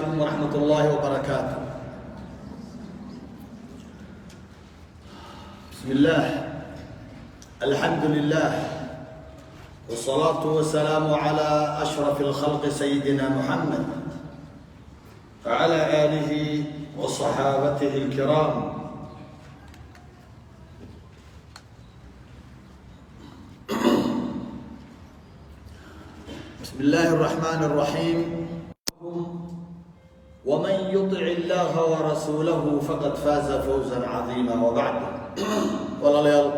عليكم ورحمة الله وبركاته. بسم الله، الحمد لله، والصلاة والسلام على أشرف الخلق سيدنا محمد وعلى آله وصحابته الكرام. بسم الله الرحمن الرحيم. ومن يطع الله ورسوله فقد فاز فوزا عظيما. وبعد، walaalayaal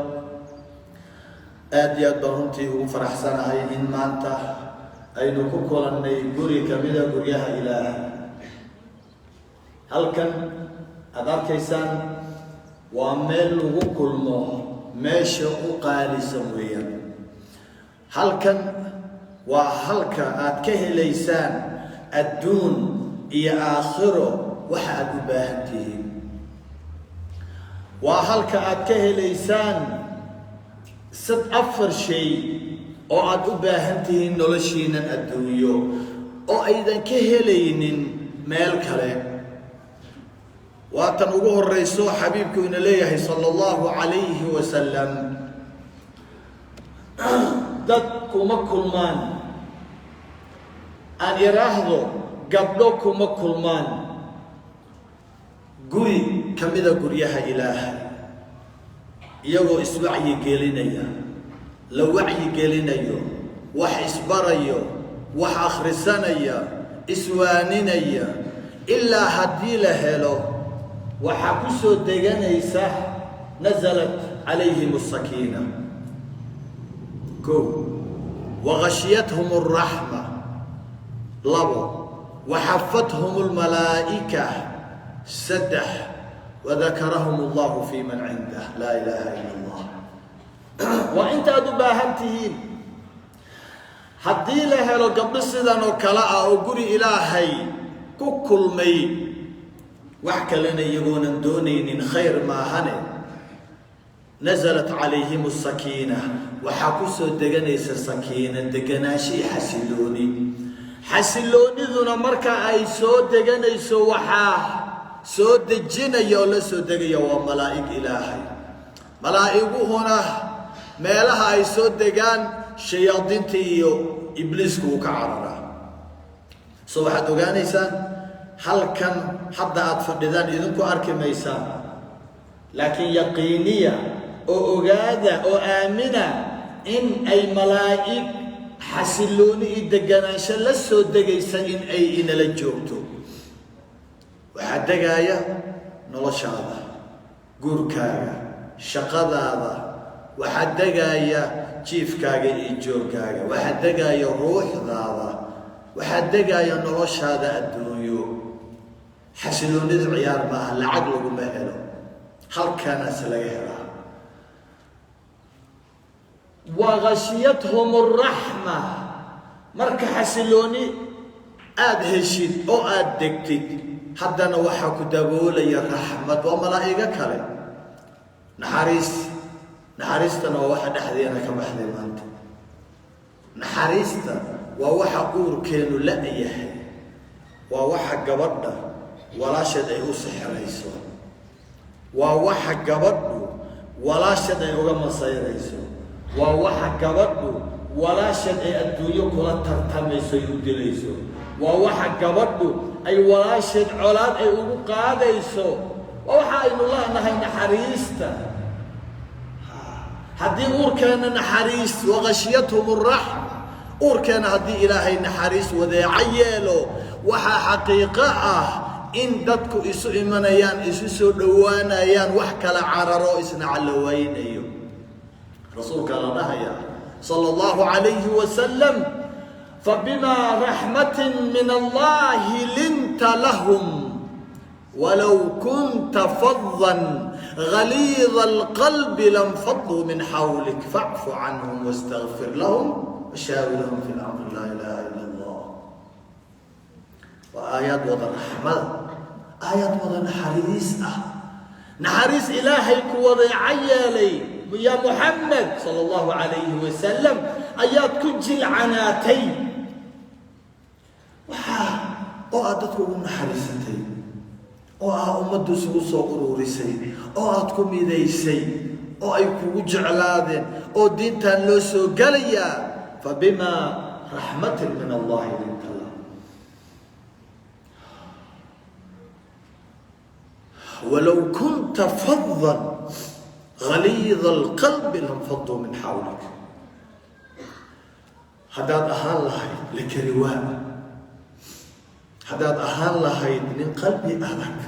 aad iyo aad baan runtii ugu faraxsanahay in maanta aynu ku kulannay guri ka mida guryaha ilaahay. halkan aad arkaysaan waa meel lagu kulmo, meesha u qaalisan weeyaan. halkan waa halka aad ka helaysaan adduun iyo aakhiro waxa aad u baahan tihiin. waa halka aad ka helaysaan afar shay oo aad u baahan tihiin noloshiinan adduunyo oo aydan ka helaynin meel kale. waatan ugu horrayso xabiibku ina leeyahay sala allahu calayhi wasalam, dad kuma kulmaan, aan iraahdo gabdho kuma kulmaan guri ka mida guryaha ilaahay iyagoo iswacyigelinaya, la wacyigelinayo, wax isbarayo, wax akhrisanaya, iswaaninaya, ilaa haddii la helo waxaa ku soo deganaysa nasalat calayhim asakiina. kow, wagashyathum alraxma. labo, waxafathum almalaa'ika. saddex, wadakarahum allahu fi man cindah. laa ilaaha ila allah. waa intaad u baahan tihiin. haddii la helo gabdho sidan oo kale ah oo guri ilaahay ku kulmay, wax kalena iyagoonan doonaynin khayr maahane, nasalat calayhim asakiina, waxaa ku soo deganaysa sakiina, deganaansho iyo xasilooni. xasilooniduna marka ay soo deganayso waxaa soo dejinaya oo la soo degaya waa malaa'ig ilaahay. malaa'iguhuna meelaha ay soo degaan shayaadiinta iyo ibliisku uu ka cararaa. so waxaad ogaanaysaan halkan hadda aad fadhidaan idinku arki maysaan, laakiin yaqiiniya oo ogaada oo aamina in ay malaa'ig xasilooni iyo deganaansho la soo degaysa in ay inala joogto. waxaa degaaya noloshaada, guurkaaga, shaqadaada, waxaa degaaya jiifkaaga iyo joogkaaga, waxaa degaaya ruuxdaada, waxaa degaaya noloshaada adduunyo. xasiloonida ciyaar maaha, lacag laguma helo, halkanaas laga helaa. wagashyathum alraxma. marka xasilooni aada heshid oo aada degtid, haddana waxaa ku daboolaya raxmad, waa malaa'igo kale. naxariistana waa waxa dhexdeena ka baxday maanta. naxariista waa waxa uurkeenu la-yahay, waa waxa gabadha walaasheed ay u sixirayso, waa waxa gabadhu walaasheed ay uga masayrayso, waa waxa gabadhu walaasheed ay adduunyo kula tartamayso ay u dilayso, waa waxa gabadhu ay walaasheed colaad ay ugu qaadayso. waa waxa aynu leenahay naxariista. haddii uurkeena naxariis, wagashyathum alraxma, uurkeena haddii ilaahay naxariis wadeeca yeelo, waxaa xaqiiqo ah in dadku isu imanayaan, isu soo dhowaanayaan, wax kala cararo isna callawaynayo. rasuulka la dhahaya sala allahu calayhi wasalam, fabima raxmatin min allahi linta lahum walow kunta faddan غليظ القلب لانفضوا من حولك فاعف عنهم واستغفر لهم وشاورهم في الامر. لا اله الا الله. وايات وضع رحمه، ايات وضع نحريس نحريس الهي كوضع عيالي يا محمد صلى الله عليه وسلم. ايات كجل عناتي oo aad dadku ugu naxariisatay oo ah ummaddu isugu soo uruurisay oo aad ku midaysay oo ay kugu jeclaadeen oo diintan loo soo galayaa fabima rahmatin min Allah linta lahum ولو كنت فظا غليظ القلب لانفضوا من حولك هداد أهان لهاي لكروان هداد أهان لهاي من قلبي أهلك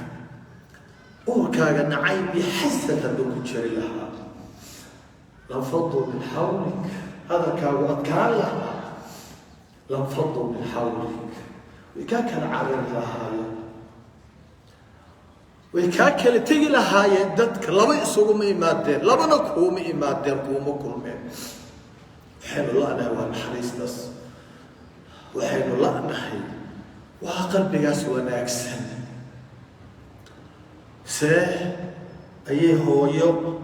أوركاغا نعيبي حسة دوك تشري لها لانفضوا من حولك هذا كاغوات كان لها لانفضوا من حولك وكاكا عرض لها وكاكا تيجي لها ينددك لما يسوقوا ميمادين لما نكو ميمادين كومو كلمين وحين الله أنا هو الحريص نص وحين الله أنا حي وقلبي قاسوا ناكسن أيه هو يوم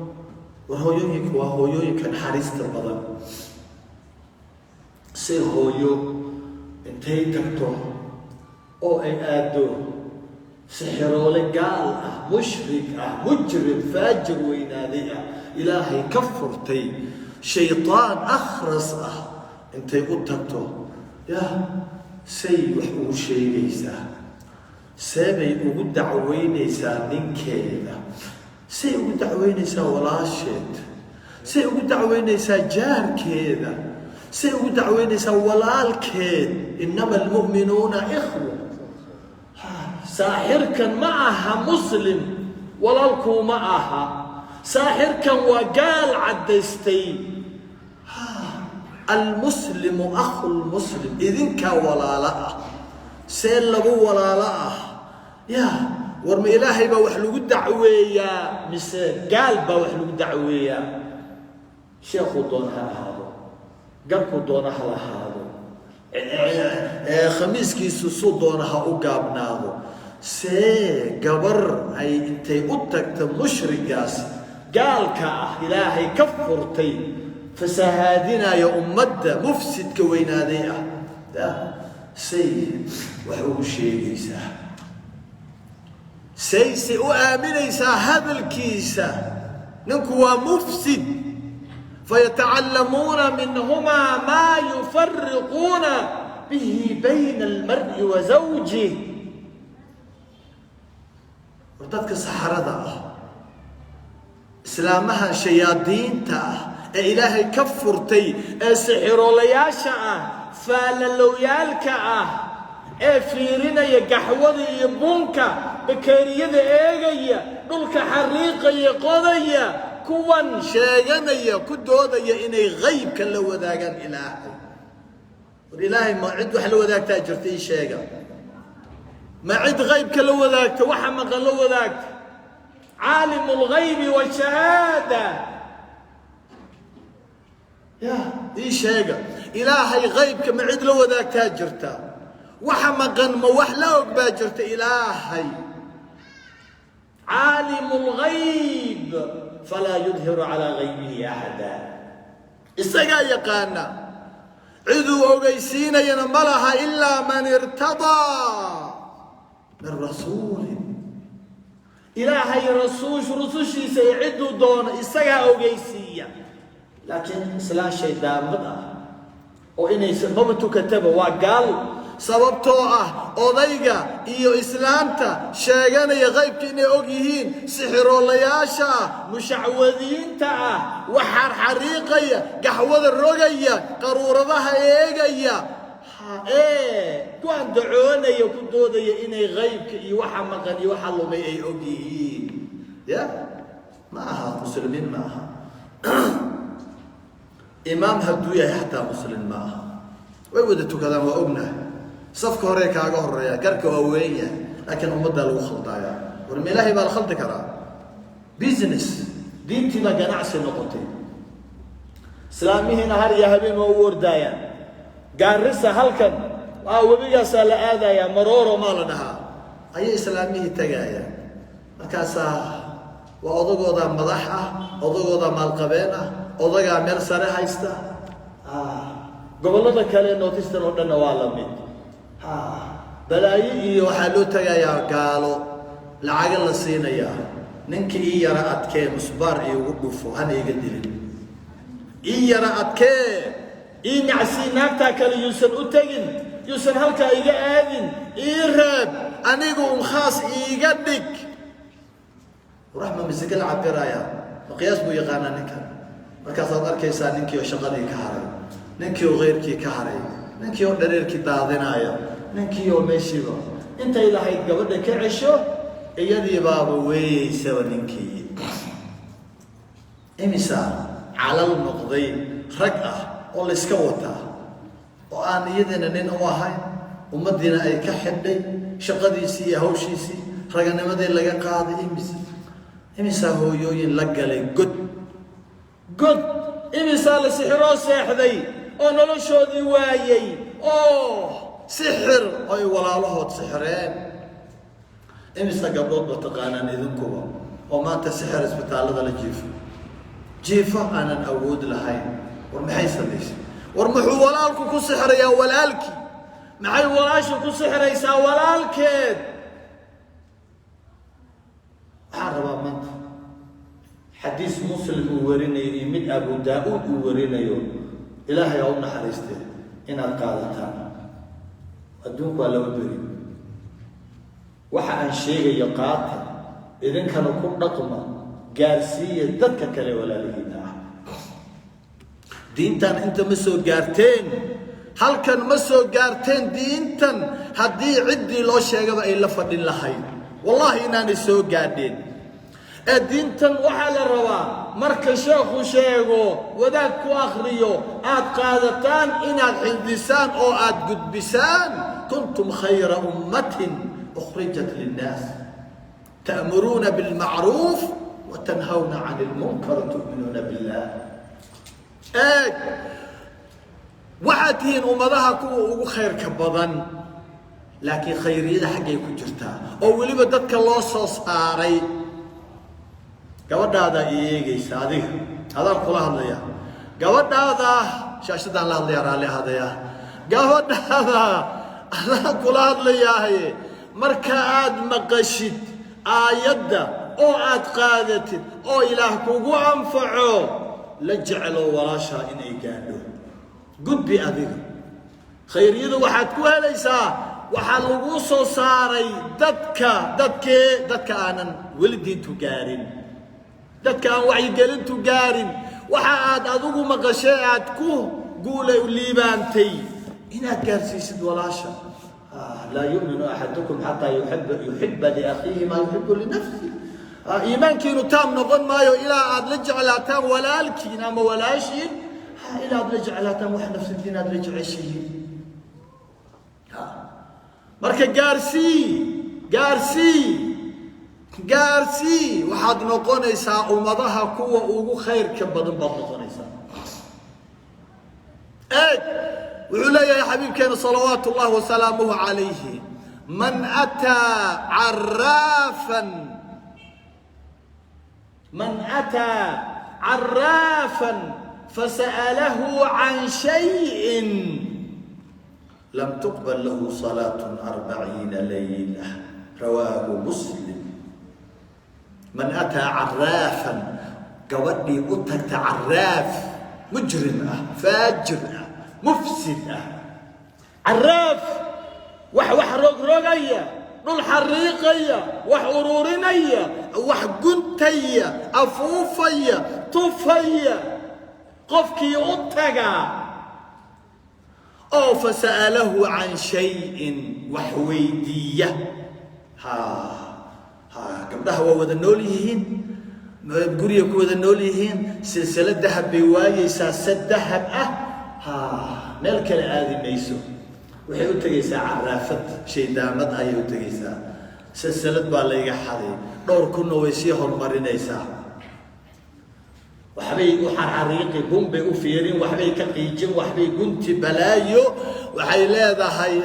وهو يوم يكوا هو يوم كان حريص البضل هو يوم انتهي تكتو أو أي آدو سحروا لقال مشرك مجرم فاجر وينادي إلهي كفرتي شيطان أخرس انت قلتكتو يا سيوح شيء ليسا سابي ugu dacweynaysaa ninkeeda say ugu dacweynaysaa walaasheed say ugu dacweynaysaa jaarkeeda say ugu dacweynaysaa walaalkeed inama almu'minuuna ikhwa saaxirkan ma aha muslim walaalku ma aha saaxirkan waa gaal cadaystay المسلم أخو المسلم إذن كولالا سيل لبو ولالا يا ورم إلهي بوحلو دعوية مثل قال بوحلو دعوية شيخ دونها هذا قبكو دونها هذا خميس كيسو سو دونها أقابنا هذا سي قبر أي انتي أتكت مشرقاس قال كأه إلهي كفرتي فسهادنا يا أمدا مفسد كوينادية ده سي وحو شيء يسا سي أؤمن يسا هذا الكيسة نكوى مفسد فيتعلمون منهما ما يفرقون به بين المرء وزوجه ورتدك الصحراء إسلامها شياطين إلهي كفرتي سحروا لياشا فاللويالك فيرنا يقحوذي يبونك بكارية إيغية دولك حريقة يقوذية كوان شاغنية كدوذية إني غيب كاللو ذاقان إلهي والإلهي ما عد وحلو ذاك تاجرتي شاغن ما عد غيب كاللو ذاك وحمق اللو ذاك عالم الغيب والشهادة يا إيش هيك إلهي غيب كما عد لو ذاك تاجرته وحمقا ما وحلوك باجرته إلهي عالم الغيب فلا يظهر على غيبه أحدا السقا يقانا عذو أوغيسين ينملها إلا من ارتضى من رسول إلهي رسول سيعدوا دون السقا أوغيسية لكن سلا شيء دامنا وإني سببت كتبه وقال سببته أضيقة إيو إسلامتا شاقانا يغيبك إني أوجيهين سحروا لياشا مشعوذين وحر حريقية قحوذ الرقية قرور ضها إيقية كوان دعونا يكون دودي إني غيبك إيو حمقا إيو حلو مي أوجيهين يا معها مسلمين معها إمام هدوية حتى مسلم معها ويودتو كذا وأبنه صفك هوريك أقهر قرك ووية لكن أمضى له خلطايا والملاهي بالخلط كرا بيزنس دينتي ما جنعس النقطة سلامي هنا هر يهبين وور دايا قال رسا هلكن وبيجا سال آذا يا مرور وما لنها أي سلامي تجايا مكاسا وأضغو ذا مضحة أضغو ذا مالقبينة أضغى ميل ساري هايستا قبل ذا كالي نوتيستن ودنا والمين balaayi iyo waxaa loo tagayaa gaalo lacaga la siinayaa ninkii ii yara adkee musbaar iigu dhufo hana iga dilin ii yara adkee ii nacsii naagtaa kale yuusan u tegin yuusan halkaa iga aadin ii reeb anigu khaas iiga dhig ورحمة مسكين عبرايا مقياس بو يقانا نكا مركز أركيسا نكيو شغلي كهري نكيو غيركي كهري نكيو دريركي داضنايا نكيو ميشيبا انت إلا هيد قبل كعشو إيدي بابا ويسا ونكي إمسا على النقضي رقعة واللي سكوتا وآن يدنا نين واهاي ومدينا أي كحدي شغديسي هوشيسي رقنا مدين لقا قاضي إمسا هو يوين لقالي قد إمسا لسحرو سيحذي أو نلوشو دي وايي سحر أي ولا الله سحرين إمسا قبلوت بتقانا نذنكوا وما أنت سحر اسبتال هذا الجيف جيفة أنا أود لهاي ورمحي سليش ورمحو ولالكو كو سحر يا ولالكي معي ولاشو كو سحر يسا ولالكي عربا منت حديث مسلم وريني يمد أبو داود وريني إلهي يوم حريسته إن القادتان أدوك ولا أدري وحا أن شيء يقاطع إذن كانوا كل رقمة قارسية دتك كلي ولا لهنا دينتان أنت مسو قارتين هل كان مسو قارتين دينتان هدي عدي لو شيء إلا فضل لهين والله إنني سو قاردين الدينتن وحال الروا مركز شيخ شيخو وذاك أخريو آد قادتان إن الحدثان أو آد قدبسان كنتم خير أمة أخرجت للناس تأمرون بالمعروف وتنهون عن المنكر وتؤمنون بالله وعدين أمضاها كو خير كبضان لكن خيرية حقي كجرتا أو ولي بدك الله صاري قبل هذا يجي سادي هذا كله هذا يا قبل هذا شاشة الله يا رالي هذا يا قبل هذا كله هذا يا هي مركاد مقشد آيات أو عاد قادت أو إله كوجو أنفعه لجعلوا وراشا إن يقالوا قد بأبيك خيرية واحد كوها ليس وحلو صاري دتك أنا ولدي تجارين دتك أنا وعي قلن تجارين وحاد أذوق مقشات كو قولي وليبانتي هنا كارسيس ولاشا لا يؤمن أحدكم حتى يحب لأخيه ما يحب لنفسه إيمان كينو تام نظن ما يو إلى عاد لجعل تام ولا الكين أما ولا شيء إلى عاد لجعل تام واحد نفس الدين عاد لجعل شيء marka gaarsi waxaad noqonaysaa ummadaha kuwa ugu khayrka badan baad noqonaysaa wuxuu leeyahay xabiibkeena salawaatu llahi wasalaamuhu calayhi man ataa caraafan fasa'alahu can shayin لم تقبل له صلاة 40 ليلة رواه مسلم من أتى عرافا قودي أتت عراف مجرم فاجر مفسد عراف وح رقرقية نول حريقية وح أرورينية وح قنتية أفوفية طفية قفكي أتقى أو فسأله عن شيء وحويدية قبلها هو وذا نوليهين بقولي يكون وذا نوليهين سلسلة ذهب بواي ساسد ذهب ملك العادي ميسو وحيو تجيسا عرافت شيء دامت أيو تجيسا سلسلة بالي حالي دور كنا ويسيه المرينيسا وحبي وحريقي بومبي وفيرين وحبي كقيجين وحبي كنت بلايو وحي لا هاي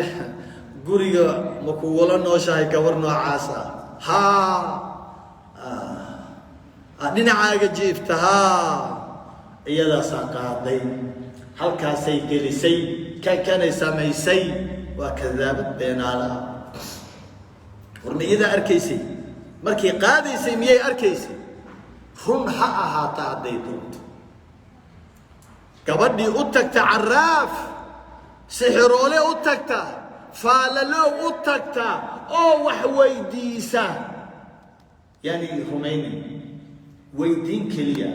غوريغا مكوولا نوشاي كورنو عاسا دينعاغا جيفتها ايدا ساقادي halkaasay gelisay kan kanay samaysay waa kadaabad beenaala warmiyada arkaysay markii qaadaysay miyay arkaysay run ha ahaata hadday doonto gabadhii u tagta caraaf sixiroole u tagta faalalow u tagta oo wax weydiisa yani rumaynin weydiin keliya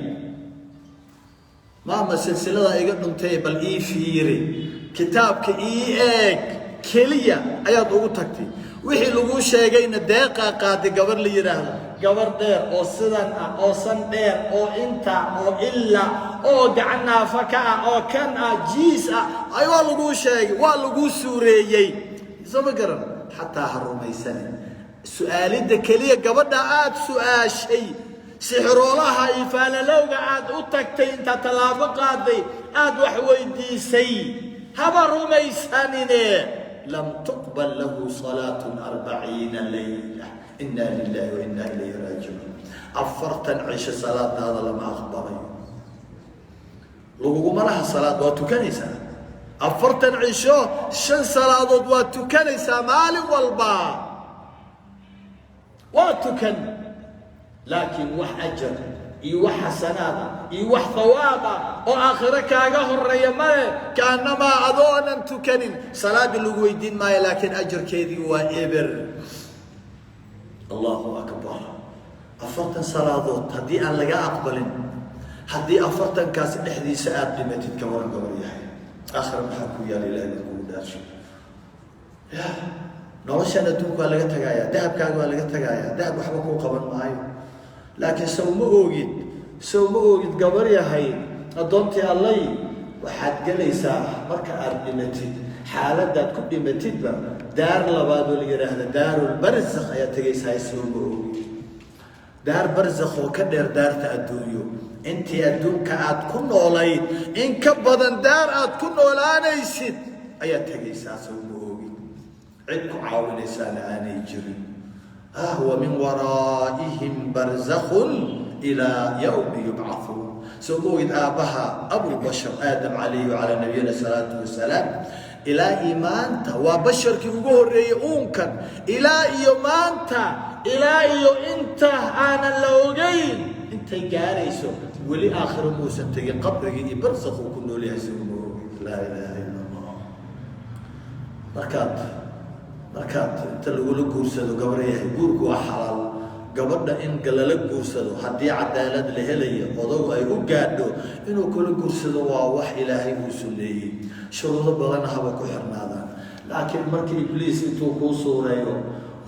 maama silsilada iga dhuntay bal ii fiiri kitaabka ii eeg keliya ayaad ugu tagtay wixii lagu sheegayna deeqa qaadi gabar la yiraahdo gabar dheer oo sidan ah oo san dheer oo inta oo illa oo gacnaafa ka ah oo kan ah jiis ah ayaa lagu sheegay waa lagu suureeyay sama garan xataa harumaysan su'aalida kaliya gabadha aad su'aashay sixiroolaha ifaalalowga aad u tagtay inta talaabo qaaday aad wax weydiisay haba rumaysanine لم تقبل له صلاة 40 ليلة إنا لله وإنا إليه راجعون أفرت عيش صلاة هذا لما أخبرني لو مرها صلاة وتكنيسة أفرت عيشه شن صلاة وتكنيسة مال والبا وتكن لكن وح أجر إيوح حسنات إيوح ثوابا وآخرك أجهر ريمه كأنما أذونا تكنين صلاة اللي دين ما لكن أجر كذي وإبر الله أكبر أفرت صلاة هدي أن لقى أقبل هدي أفرت كاس إحدى ساعات لما تتكون قبريها آخر محكو يا لله نقول داش يا نورشنا دوك ولا جتجايا ذهب كان ولا جتجايا ذهب وحبكوا قبل معي لكن سو ما أوجد قبرية هاي أدونتي الله وحد جلسة مركا أردمتي حالة دات كل دمتي دار لبادو اللي هذا دار البرزخ يا تجيس هاي سو ما أوجد دار برزخ وكدر دار تأدويو أنت أدون كأد كن ولاي إن كبدن دار أد كن ولا نيسد أي تجيس سو ما أوجد عندكم عاون سنة أنا يجري ومن ورائهم برزخ إلى يوم يبعثون سموه آبها أبو بشر آدم عليه وعلى نبينا الصلاة والسلام إلى إيمانتا وبشر كيقول ريئونك إلى إيمانتا إلى إنت أنا اللوغين انت جاريسو ولي آخر موسى تجي قبرك برزخ وكنو لي سموه لا إله إلا الله markaad inta lagu guursado gabaryahay guurku waa xalaal gabadha in galala guursado haddii cadaalad la helayo odagu ay u gaadho inuu kala guursado waa wax ilaahay uu suneeyay shuruudo badan haba ku xirnaadaan laakiin markii ibliis intuu kuu suureeyo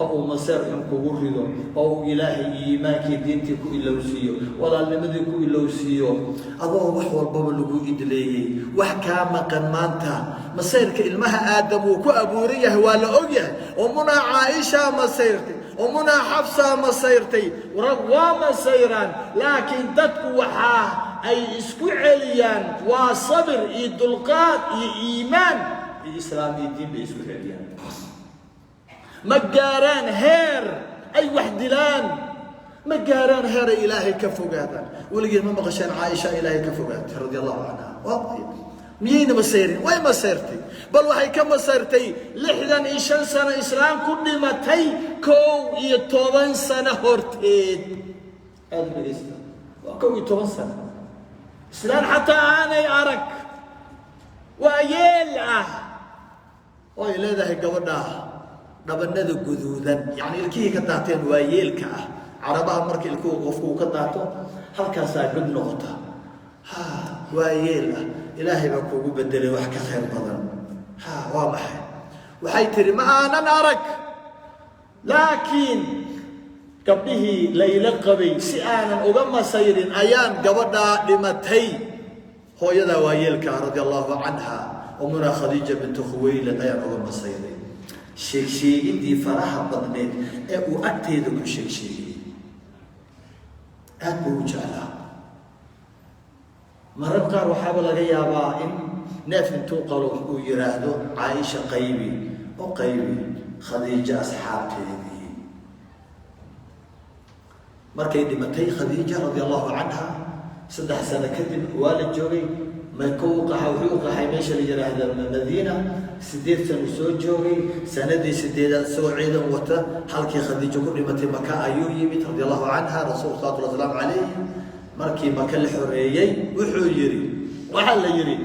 oo masaar xun kugu rido oo ilaahay iimaankii diintii ku ilowsiiyo walaalnimadii ku ilowsiiyo adoo wax walbaba lagu idleeyay wax ka maqan maanta masayrka ilmaha aadam uu ku abuuray yahay waa la og yahay oo muna Aisha masayrtay oo muna Hafsa masayrtay waa masayran laakiin dadku waxa ay isku celiyaan waa sabr iyo dulqaad iyo iimaan iyo islaamii diin bay isku celiyaan مجاران هير أي وحدلان مجاران هير إلهي كفوجاتا ولقيت ما مغشان عائشة إلهي كفوجات رضي الله عنها واضح مين مسيرين وين مسيرتي بل وحي كم مسيرتي لحدا إيشان سنة إسلام كل ما تي كو يتوبان سنة هورتين هذا الإسلام كو يتوبان سنة إسلام حتى أنا أرك ويلعه ويلا ذا قبلنا dhabanada guduudan yaani ilkii ka daateen waa yeelka ah carabaha markii ilkuu qofku ka daato halkaas ay gud noqota waa yeel ah ilaahay baa kugu bedelay wax ka khayr badan waa maxay waxay tiri ma aanan arag laakiin gabdhihii layla qabay si aanan uga masayrin ayaan gabadha dhimatay hooyada waa yeelka radiyallahu anha umuna khadija bint khuwaylid ayaan uga masayray sheegidii faraha badneed ee uu agteeda ku sheegay aad buu jeclaa marar qaar waxaa laga yaabaa in neef intuu qalo uu yiraahdo Aisha qaybi oo qaybi Khadija asxaabteedii markay dhimatay Khadija radiyallahu anha saddex sano kadib waa la joogay wuxuu qaxay meesha la yiraahdo Madiina 8 sano soo joogay sanadii 8 isagoo ciidan wata halkii Khadiija ku dhimatay Maka ayuu yimid radiyallahu anha rasuulka sallallahu alayhi wa sallam markii Maka la xoreeyay wuxuu yiri waxa la yiri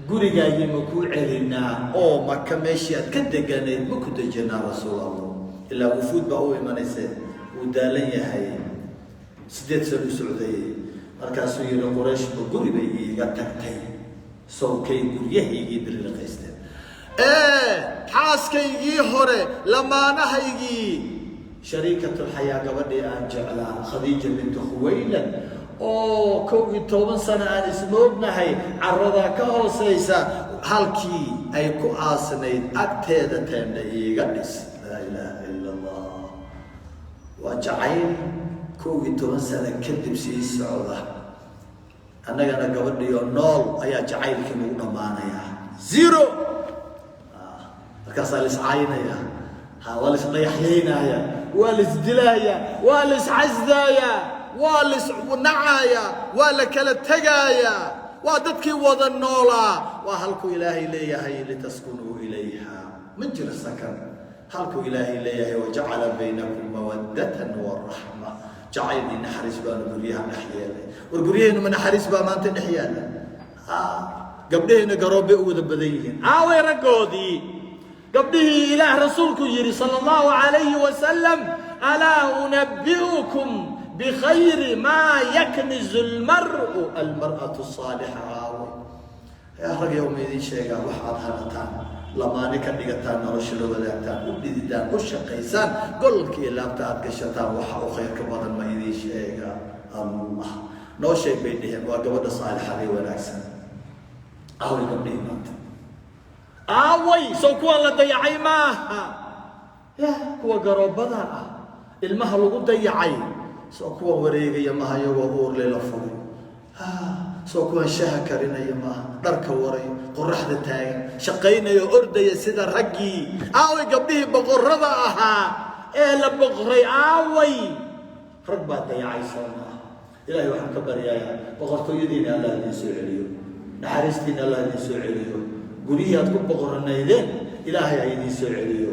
gurigaagii ma ku celinaa oo Maka meeshii aad ka deganeed ma ku dejinaa rasuulullah ilaa wufuud baa u imanaysa uu daalan yahay 8 sano socday markaasuu yiri Quraysh guri bay iga tagtay sawkay guryahaygii dirliqaysteen xaaskaygii hore lamaanahaygii shariikatul hayaa gabadhii aan jeclaa Khadiija bint Khuwaylid oo 12 sano aan ismoognahay carrada ka hooseysa halkii ay ku aasnayd agteeda teenda iiga dhis la ilaaha illa allah wa jacayl 12 sano kadib sii socda annagana gabadhiyo nool ayaa jacaylkii ugu dhamaanaya zero markaas la iscaynaya waa la isdhayaxyeynaya waa la isdilaaya waa la isxasdaaya waa la isnacaaya waa la kala tagaaya waa dadkii wada noolaa waa halku ilaahay leeyahay litaskunuu ilayha min jira sakan halku ilaahay leeyahay waja'ala baynakum mawaddatan wa rahma جعلني نحرس بان غريها نحياله والغريهن من نحرس با ما انت نحياله قبلهن قروبه ودا بديهن اوي رغودي قبله اله رسولك يري صلى الله عليه وسلم الا انبئكم بخير ما يكنز المرأة الصالحة يا رجل يوم يدي شيغا waxaad halataan lamaane ka dhigataan noloshooda wadaagtaan u dhididaan u shaqaysaan golkii laabta aad gashataan waxa uu khayr ka badan ma idin sheega Allah noo sheeg bay dhiheen waa gabadha saalixada ee wanaagsan away gabdhihi maanta away soo kuwa la dayacay maaha ya kuwa garoobada ah ilmaha lagu dayacay soo kuwa wareegaya maaha iyagoo uur la fogay soo kuwa shaha karinaya maaha dharka waray qorraxda taagan shaqaynayo ordaya sida raggii aaway gabdhihii boqorrada ahaa ee la boqoray aaway rag baa dayacay soomaa ilaahay waxaan ka baryayaa boqortooyadiina Allah idin soo celiyo naxariistiina Allah idin soo celiyo guriyii aad ku boqoranaydeen ilaahay ay idin soo celiyo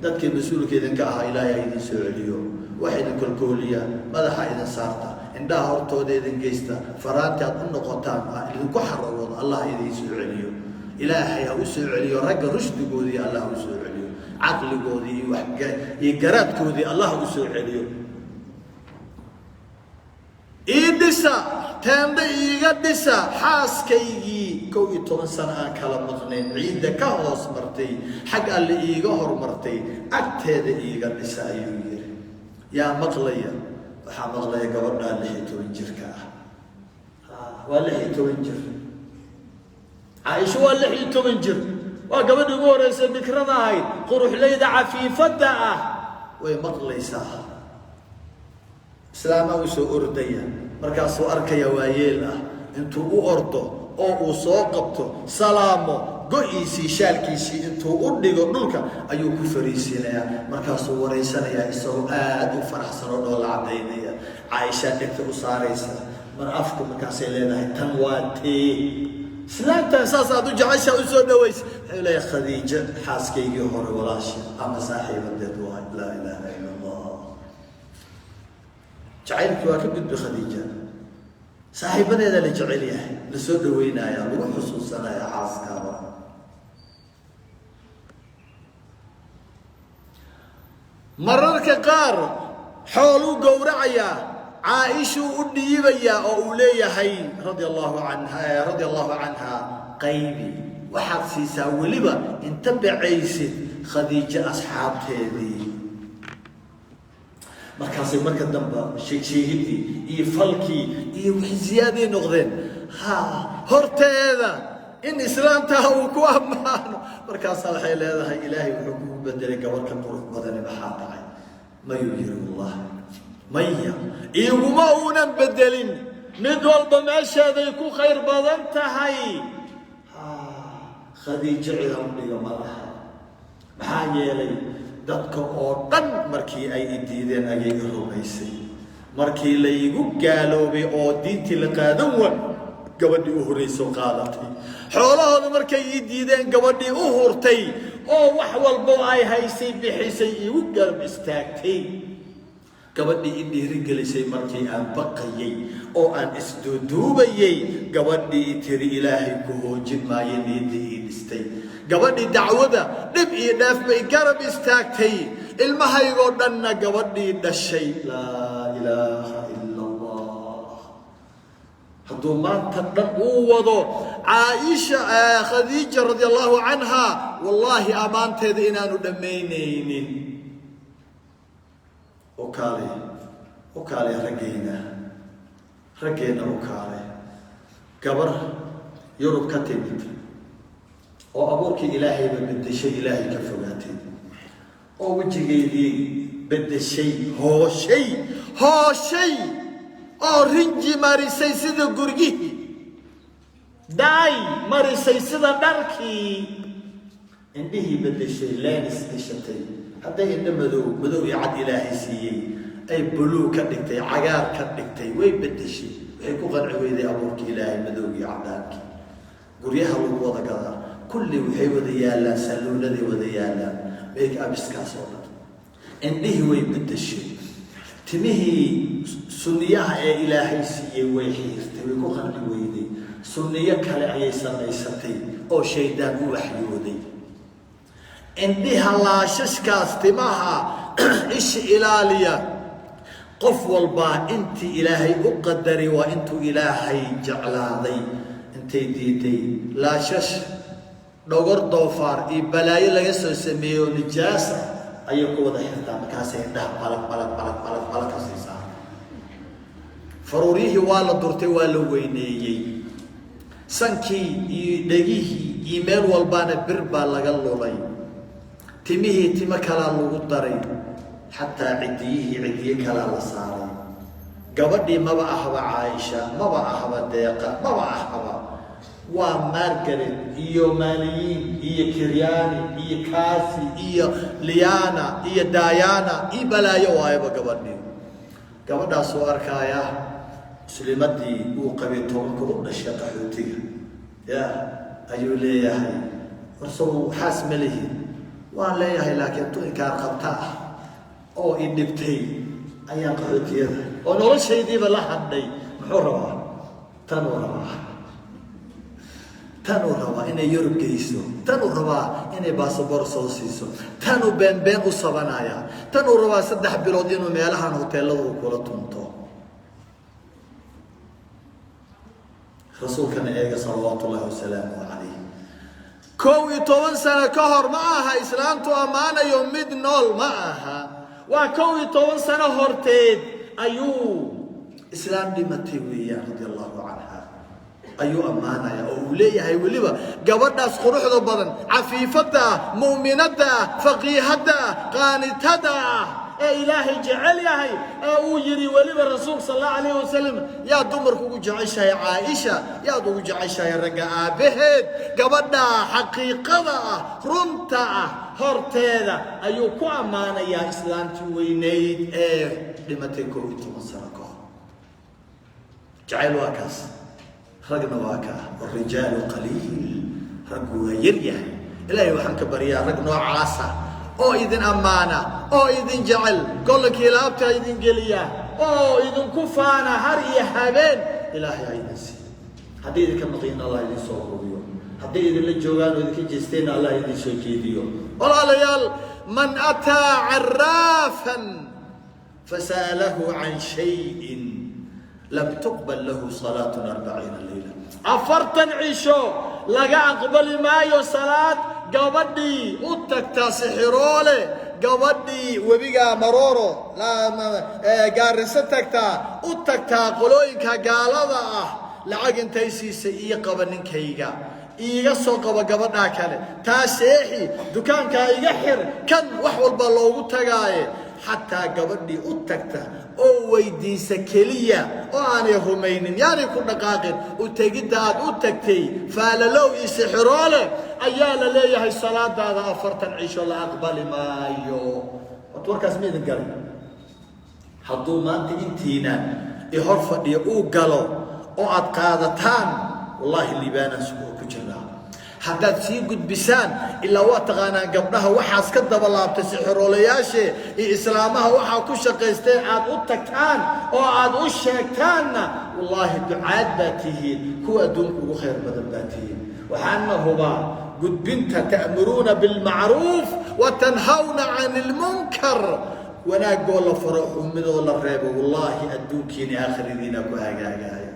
dadkii mas-uulkeedin ka ahaa ilaahay ay idin soo celiyo waxay idin kolkooliya madaxa idin saarta indhaha hortooda idin geysta faraanti aad u noqotaan idinku xaroodo Allah idin soo celiyo ilaahay ha u soo celiyo ragga rushdigoodii Allah u soo celiyo caqligoodii iyo garaadkoodii Allah u soo celiyo idisa teenda iiga dhisa xaaskaygii 12 sano aan kala maqnayn ciida ka hoos martay xag alle iiga hormartay agteeda iiga dhisa ayuu yiri yaa maqlaya waxaa maqlaya gabadha 16 jirka ah waa 16 jir Aisha waa 16 jir waa gabadhii ugu horeysay bikrada ahayd quruxleyda cafiifada ah way maqlaysaa islaama uu soo ordaya markaasuu arkaya waayeel ah intuu u ordo oo uu soo qabto salaamo go'iisii shaalkiisii intuu u dhigo dhulka ayuu ku fariisinaya markaasuu wareysanaya isagoo aad u faraxsan oo la cadeynaya Aisha dhigta u saaraysa mar afku markaasay leedahay tan waa tii islaanta saas aad u jecesha u soo dhaweys ilaa Khadiija xaaskaygii hore walaashi ama saaxiibadeed waa la ilaaha illa Allah jacaylku waa ka gudbi Khadiija saaxiibadeeda la jecel yahay la soo dhaweynaya lagu xusuusanaya xaaskaaba mararka qaar xoolu gowracaya Aisha u dhiibaya oo uu leeyahay radiyallahu anha qaybi waxaad siisaa waliba inta bacaysid Khadiija asxaabteedii markaasay marka dambe sheegidii iyo falkii iyo wixii ziyaadii noqdeen horteeda in islaamta uu ku amaano markaas waxay leedahay ilaahay wuxuu ku bedelay gabarka qurux badan maxaa dhacay mayu yiri Allah maya iguma uunan bedelin mid walba meesheeday ku khayr badan tahay Khadiija ciidan dhiga malaha maxaa yeelay dadka oo dhan markii ay diideen ayay rumaysay markii la igu gaaloobay oo diintii la qaadan waa gabadhii u horeyso qaadatay xoolahooda markay ii diideen gabadhii u hurtay oo wax walba ay haysay bixisay igu garab istaagtay gabadhii i dhiirigelisay markii aan baqayay oo aan isduuduubayay gabadhii tiri ilaahay ku hoojin maayo niyadii ii dhistay gabadhii dacwada dhib iyo dhaaf bay garab istaagtay ilmahaygoo dhanna gabadhii dhashay laa ilaaha ila allah hadduu maanta dhan uu wado caaisha khadiija radiallahu canha wallaahi ammaanteeda inaanu dhammaynaynin وكالي رجينا وكالي كبر يرب كتبت وأبوك إلهي بدي شيء إلهي كفواتي ووجهي لي بدي شيء هو شيء رنجي ماري سيسيد قرقي داي ماري سيسيد داركي عنده بدي شيء لا نستشتي حتى إن مدو يعد إلهي سيئي أي بلو كدكتي عقار كدكتي ويبدشي ويكو قنع ويدي أبوك إلهي مدو يعداك قريها والوضع قدر كل وحي وذيالا سلون ذي وذيالا بيك أبسكا صورت عنده ويبدشي تمهي سنياها إلهي سيئي ويحيرتي ويكو قنع ويدي سنياك هل عيسى عيسى أو شيدان وحيودي عندها لا ششكاس تماها إيش إلالية قف والبا أنت إلهي أقدري وأنت إلهي جعلاضي أنت ديتي لا شش دور دوفار بلاي لا يسوي سميو نجاسة أيوكو وضع حتى مكاسي ده بلك أسيسا فروريه والا دورتي والا وينيي سنكي دقيه إيميل والبانا بربا لغلو لي تميه تم كلا لغدري حتى عديه كلا لصاري قبضي ما بأحبا عائشة ما بأحبا ديقة ما بأحبا ومارغريت إيو ماليين إيو كرياني إيو كاسي إيو ليانا إيو دايانا إيو بلايو وايبا قبضي قبضا سوار كايا سليمتي وقبيتهم كرون الشيطة حوتي يا أيو لي يا هاي ورسو حاس مليهين وأنا لا يهي لكن تو إنكار قبطاء أو إنبتي أيام قلت يده ونقول شيء دي بلا حدي محورة تنوروا إنه يورب جيسو تنوروا إنه باسبور سوسيسو تنو بين وصبنايا تنوروا سدح بلودين وميلها هوتيل وكولا تونتو رسول كان إيجا صلوات الله وسلامه عليه كوي 10 سنة كهر معها إسلام تو أمانة يوم ميد نول معها وكوي 10 سنة هرتيد أيو إسلام دي متوية رضي الله عنها أيو أمانة يا أولي هاي وليبا قبضنا سخروح ذو بدن عفيفتا مؤمنتا فقيهتا قانتتا يا إلهي جعل يا هاي أو يري وليبا الرسول صلى الله عليه وسلم يا دمر كوكو جعيشة يا عائشة يا دوكو جعيشة يا رقاء بهد قبضنا حقيقة رمتا هرتيدا أيو كو أمانة يا إسلام توينيد لما تكو إتمسركو جعل واكاس رقنا واكا والرجال قليل رقوا يريح إلهي وحنك بريا رقنا عاسى أو إذن أمانة أو إذن جعل قول لك يلابتا إذن قليا أو إذن كفانا هري حبين إلهي عيدنسي حديث كم نقينا الله إذن صوره بيوم حديث إذن للجوغان وإذن جستين الله إذن سوكيديو والله ليال من أتى عرافا فسأله عن شيء لم تقبل له صلاة 40 ليلة أفرطا عيشو لقى أقبل مايو صلاة قبضي أتكتا سحرولي قبضي وبيقى مرورو لا قارستكتا أتكتا قلوينكا قالضا لعق انتيسي سيئي قبنين كيقا إيغا سوقا قبضنا كالي تاسيحي دكانكا إيغحر كان وحول باللوغو تقاي حتى قبضي أتكتا أو ويدي سكلية أو أنا همينين يعني كنا قاقل وتجداد أتكتي فاللو يسحرولي أيالا ليه هاي الصلاة هذا أفرت نعيش الله أقبل ما يو وتورك اسمي ذنقل hadduu maanta intiina hor fadhiyo uu galo oo aad qaadataan wallaahi liibaanaan sugo ku jiraa haddaad sii gudbisaan ilaa waa taqaanaan gabdhaha waxaas ka daba laabtay sixiroolayaashe iyo islaamaha waxaa ku shaqaysteen aad u tagtaan oo aad u sheegtaanna wallaahi ducaad baa tihiin kuwa adduunka ugu khayr badan baa tihiin waxaana hubaa gudbinta ta'muruuna bilmacruuf wa tanhawna cani ilmunkar wanaagoo la faro xumidoo la reebo wallaahi adduunkiina aakhiradiina ku hagaagaya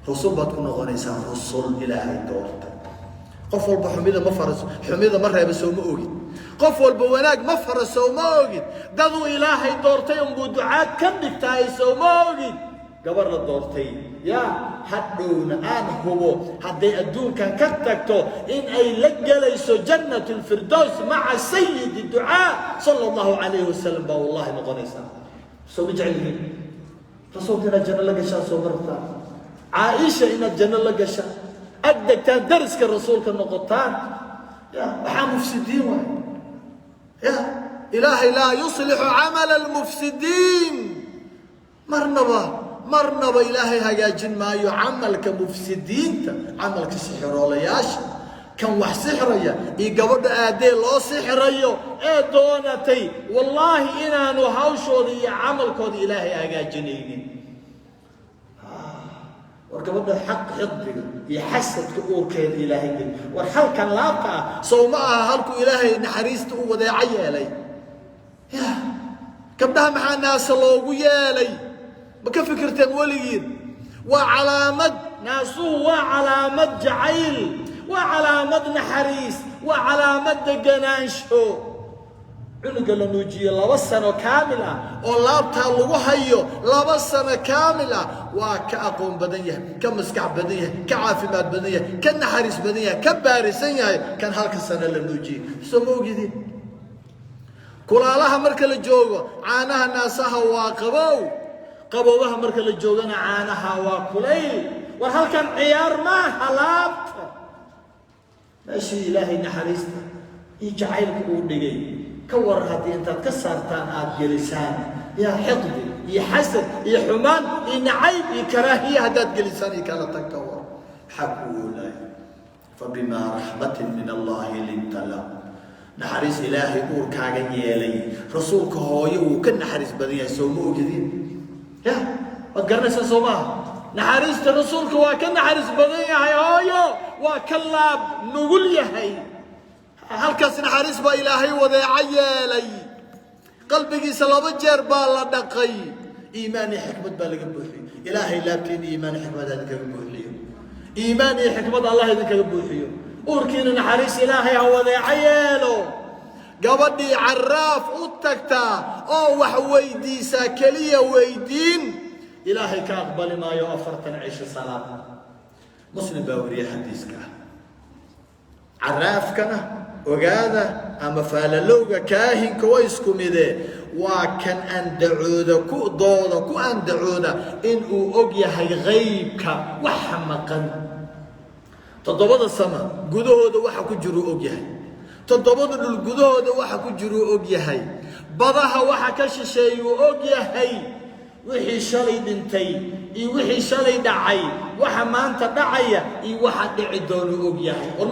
rusul baad ku noqonaysaa rusul ilaahay doorta qof walba xumida ma faraso xumida ma reebo soo ma ogid qof walba wanaag ma faraso ma ogid daduu ilaahay doortay unbuu ducaad ka dhigtaay soo ma ogid gabar la doortay yaa hadhowna aan hubo hadday adduunkan ka tagto in ay la gelayso jannatu lfirdows maca sayidi ducaa sala allahu calayhi wasalam baa wallahi noqonaysaa soo ma jecelyihiin rasuulka inaad janno la gashaa soo martaa caaisha inaad janno la gashaa أدكتان درس كالرسول كالنقطان يا وحا مفسدين واحد يا إلهي لا يصلح عمل المفسدين مرنبا إلهي هجاجين ما يعمل كمفسدين عمل كسحر ولا ياش كان وح سحرية يقبض آدي الله سحرية دونتي والله إنا نهاوشو ذي عمل كود إلهي هجاجين وكبدا حق حقك يحسد كور كيد إلهي والحل كان لاقع صومها هلكو إلهي نحريست وضيعي علي يا كبدها مع الناس الله يالي ما كفكرتين وليين وعلامة ناسو وعلامة جعيل وعلامة نحريس وعلامة دقنانشو عنق لنوجي لبا سنة كاملة ولابتها لوحيو لبا سنة كاملة وكأقوم بدنيا كمسكع بدنيا كعافمات بدنيا كنحريس بدنيا كبارسية كان هالك السنة لنوجي سمو جديد كلالها مركل الجوغو عانها ناسها قبوها مركل الجوغنا عانها وكليل وهل كان عيار ما هلابت ماشي إلهي نحريسنا يجعلك ودقي كور هذه أنت كسرتان جلسان يا حقد يا حسد يا حمان يا نعيب يا كراهية هدات جلسان كانت تكور حقوا لا فبما رحمة من الله لنت له نحرس إلهي أور كاغن يلي رسولك هو وكن نحرس بدنيا سومو جديد يا وقرنا سوما نحرس رسولك وكن نحرس بدنيا هايو وكلاب نقول يا هي halkaas naxariis baa ilaahay wadeecayelay qalbigiisa laba jeer baa la dhaqay iimaan iyo xikmad baa laga buuxiyay ilaahay laabteen iimaan iyo xikmad aad kaga buuxiyo iimaan iyo xikmad allah idin kaga buuxiyo urkiina naxariis ilaahay ha wadeecayelo gabadhii caraaf u tagtaa oo wax weydiisa kaliya weydiin ilaahay ka aqbali maayo 40 cisho salaad muslim baa wariyay xadiiska caraafkana ogaada ama faalalowga kaahinka way isku midee waa kan andacooda ku andacooda in uu og yahay qaybka waxa maqan toddobada sama gudahooda waxa ku jiro og yahay toddobada dhul gudahooda waxa ku jiro og yahay badaha waxa ka shisheeyo og yahay wixii shalay dhintay iyo wixii shalay dhacay waxa maanta dhacaya iyo waxa dhici doono og yahay war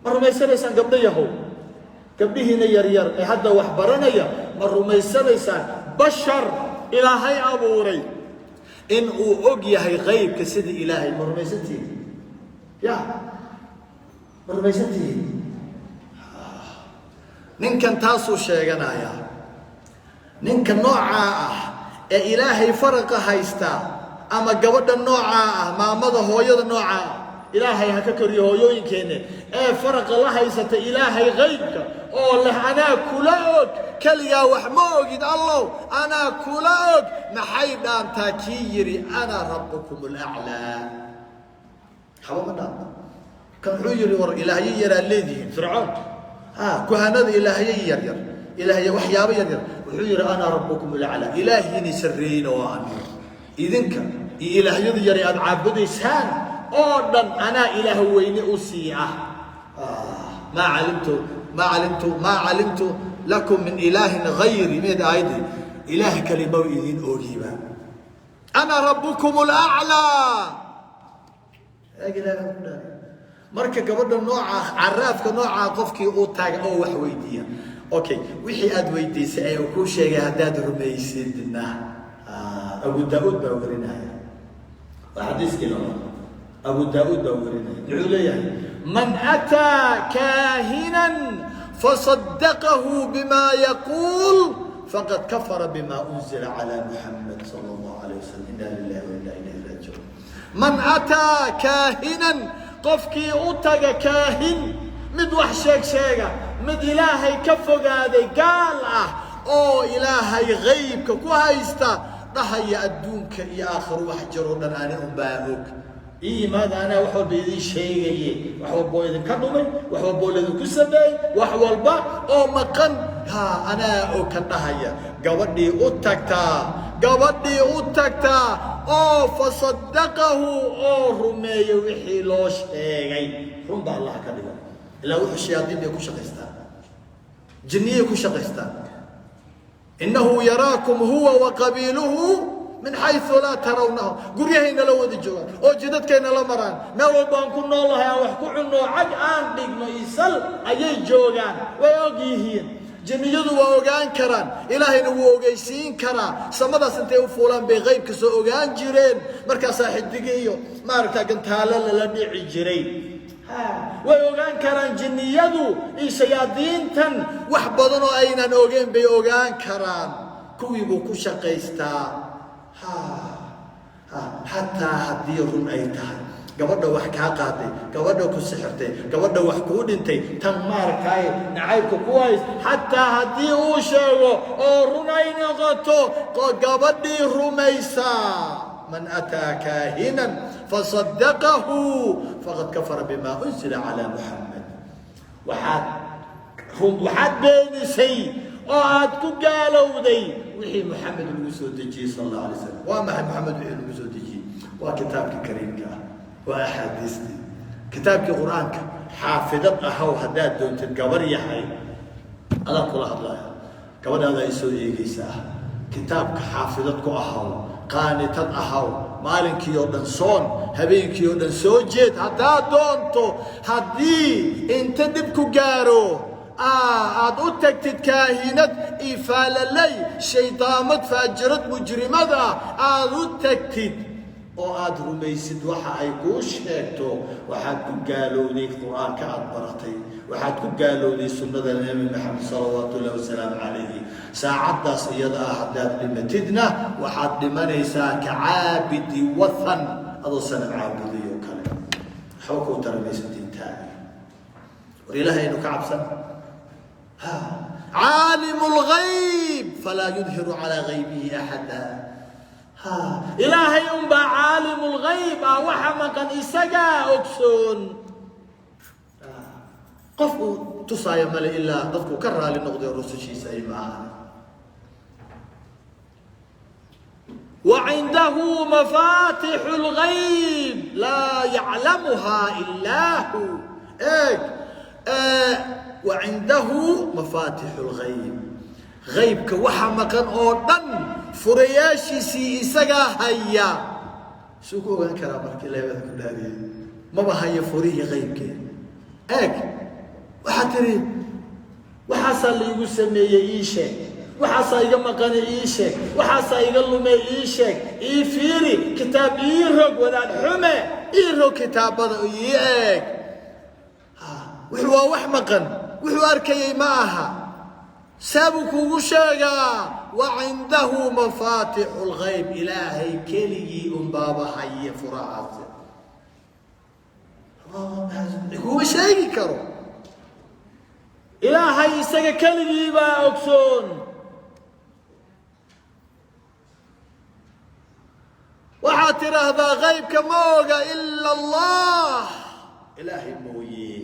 ma rumaysanaysaan gabdhayahow gabdhihiina yaryar ee hadda wax baranaya ma rumaysanaysaan bashar ilaahay abuuray in uu og yahay qaybka sida ilaahay ma rumaysantihiin ya ma rumaysantihiin ninkan taasuu sheeganayaa ninka noocaa ah ee ilaahay faraqa haysta ama gabadha noocaa ah maamada hooyada noocaa ah إلهي هككر يهوين كينه فرق الله يسات إلهي غيبك أوه أنا كلاك كليا وحموجد الله أنا كلاك محيدا تكيري أنا ربكم الأعلى حبابنا كان حجري ور إلهي يرى الذي فرعون كهنة إلهي يرير إلهي وحيابي يرير وحجري أنا ربكم الأعلى إلهي نسرين وأمير إذنك إلهي يري أدعاب سان أردن أنا إله وين أسيعة ما علمت لكم من إله غيري ميد عيدي إله كلمة إذن أوجيبا أنا ربكم الأعلى marka gabadha nooca caraafka nooca qofkii uu taag oo wax weydiiya okay wixii aad weydiisay ay ku sheegay hadaad rumaysidna Abu Daawud baa warinaya hadiiskii loo Abu Daawud baa warinaya wuxuu leeyahay man ata kahinan fasaddaqahu bima yaqul faqad kafara bima unzila ala Muhammad sallallahu alayhi wasallam inna lillahi wa inna ilayhi raji'un man ata kahinan qofkii u taga kaahin mid wax sheega mid ilaahay ka fogaaday gaal ah oo ilaahay ghaybka ku haysta dhahaya adduunka iyo aakhiro wax jiro dhan aan u baahog iimaad ana wax walba idin sheegaye wax walba idin ka dhumay wax walba idin ku sameey wax walba oo maqan ana oo ka dhahaya gabadhii u tagtaa oo fasaddaqahu oo rumeeyo wixii loo sheegay run baa Allah ka dhigo ilaa wuxuu shayaadiin ku shaqaystaa jinniye ku shaqaystaa innahu yaraakum huwa wa qabiluhu min haythu la tarawnahu guriyahayna la wada joogaan oo jidadkeena la maraan meel walba aan ku noolahay aan wax ku cunno cag aan dhigno isal ayay joogaan way og yihiin jinniyadu waa ogaan karaan ilaahayna wuu ogeysiin karaa samadaas intay u fuulaan bay qaybka soo ogaan jireen markaas xidigiyo maarka gantaala la dhici jiray way ogaan karaan jinniyadu iyo shayaadiintan wax badan oo aynan ogeyn bay ogaan karaan kuwii buu ku shaqaystaa hatta haddii run ay tahay gabadha wax ka qaaday gabadha ku sixirtay gabadha wax ku dhintay tan maarkay nacaybku ku hays hatta haddii uu sheego oo run ay noqoto gabadhii rumaysa man ataa kaahinan fasaddaqahu faqad kafara bima unzila ala Muhammad waxaad beenisay oo aad ku gaalowday wixii Muhammad lagu soo dejiyay sallallahu alayhi wasallam waa maxay Muhammad wixii lagu soo dejiyay waa kitaabka kariimka وأحاديثي كتابك قرآنك حافظت أهو هداد دون تتقبر يحي هذا كل الله قبل هذا يسوي يجيسا كتابك حافظتك أهو قانتت أهو مالك يودن صون هبينك يودن سوجيت هدا دونتو هدي انت دبكو قارو عاد أتكتد كاهنت إفال لي شيطامت فأجرت مجرمة عاد أتكتد oo aad rumaysid waxa ay ku sheegto waxaad ku gaalowday quraanka aad baratay waxaad ku gaalowday sunnada nabi Muhammad sallallahu alayhi wasallam alayhi saacadaas iyada hadaad dhimatidna waxaad dhimanaysaa ka caabidi wathan adoo sanad caabudiyo kale xawku tarbiyatintaa war ilaahay inuu ka cabsan caalimul ghaib fala yudhiru ala ghaibihi ahada إلهي أمبا عالم الغيب وحمقا إساقا أكسون قفوا تصايا ملي إلا ضدكوا كرها لنقضي الرسل شيء سيما وعنده مفاتح الغيب لا يعلمها إلا هو وعنده مفاتح الغيب غيبك وحمقا أوردن فرياشي إساقا هيا سوكو غان كرامك لا يبدأ كداري ما بهاي فريه غيبك وحتري وحصل لي يسمي إيشك وحصل يمقن إيشك وحصل يقلو ما إيشك إيفيري كتاب إيرهق ولا الحمى إيرهق كتاب إيك وحوا وحمقن وحوا أركي معها سابك وشاقا وعنده مفاتح الغيب إلهي كلي بابا حي فرعات هو شيء كرو إلهي سجى كلي با أكسون وحاتر هذا غيب كموغا إلا الله إلهي مويه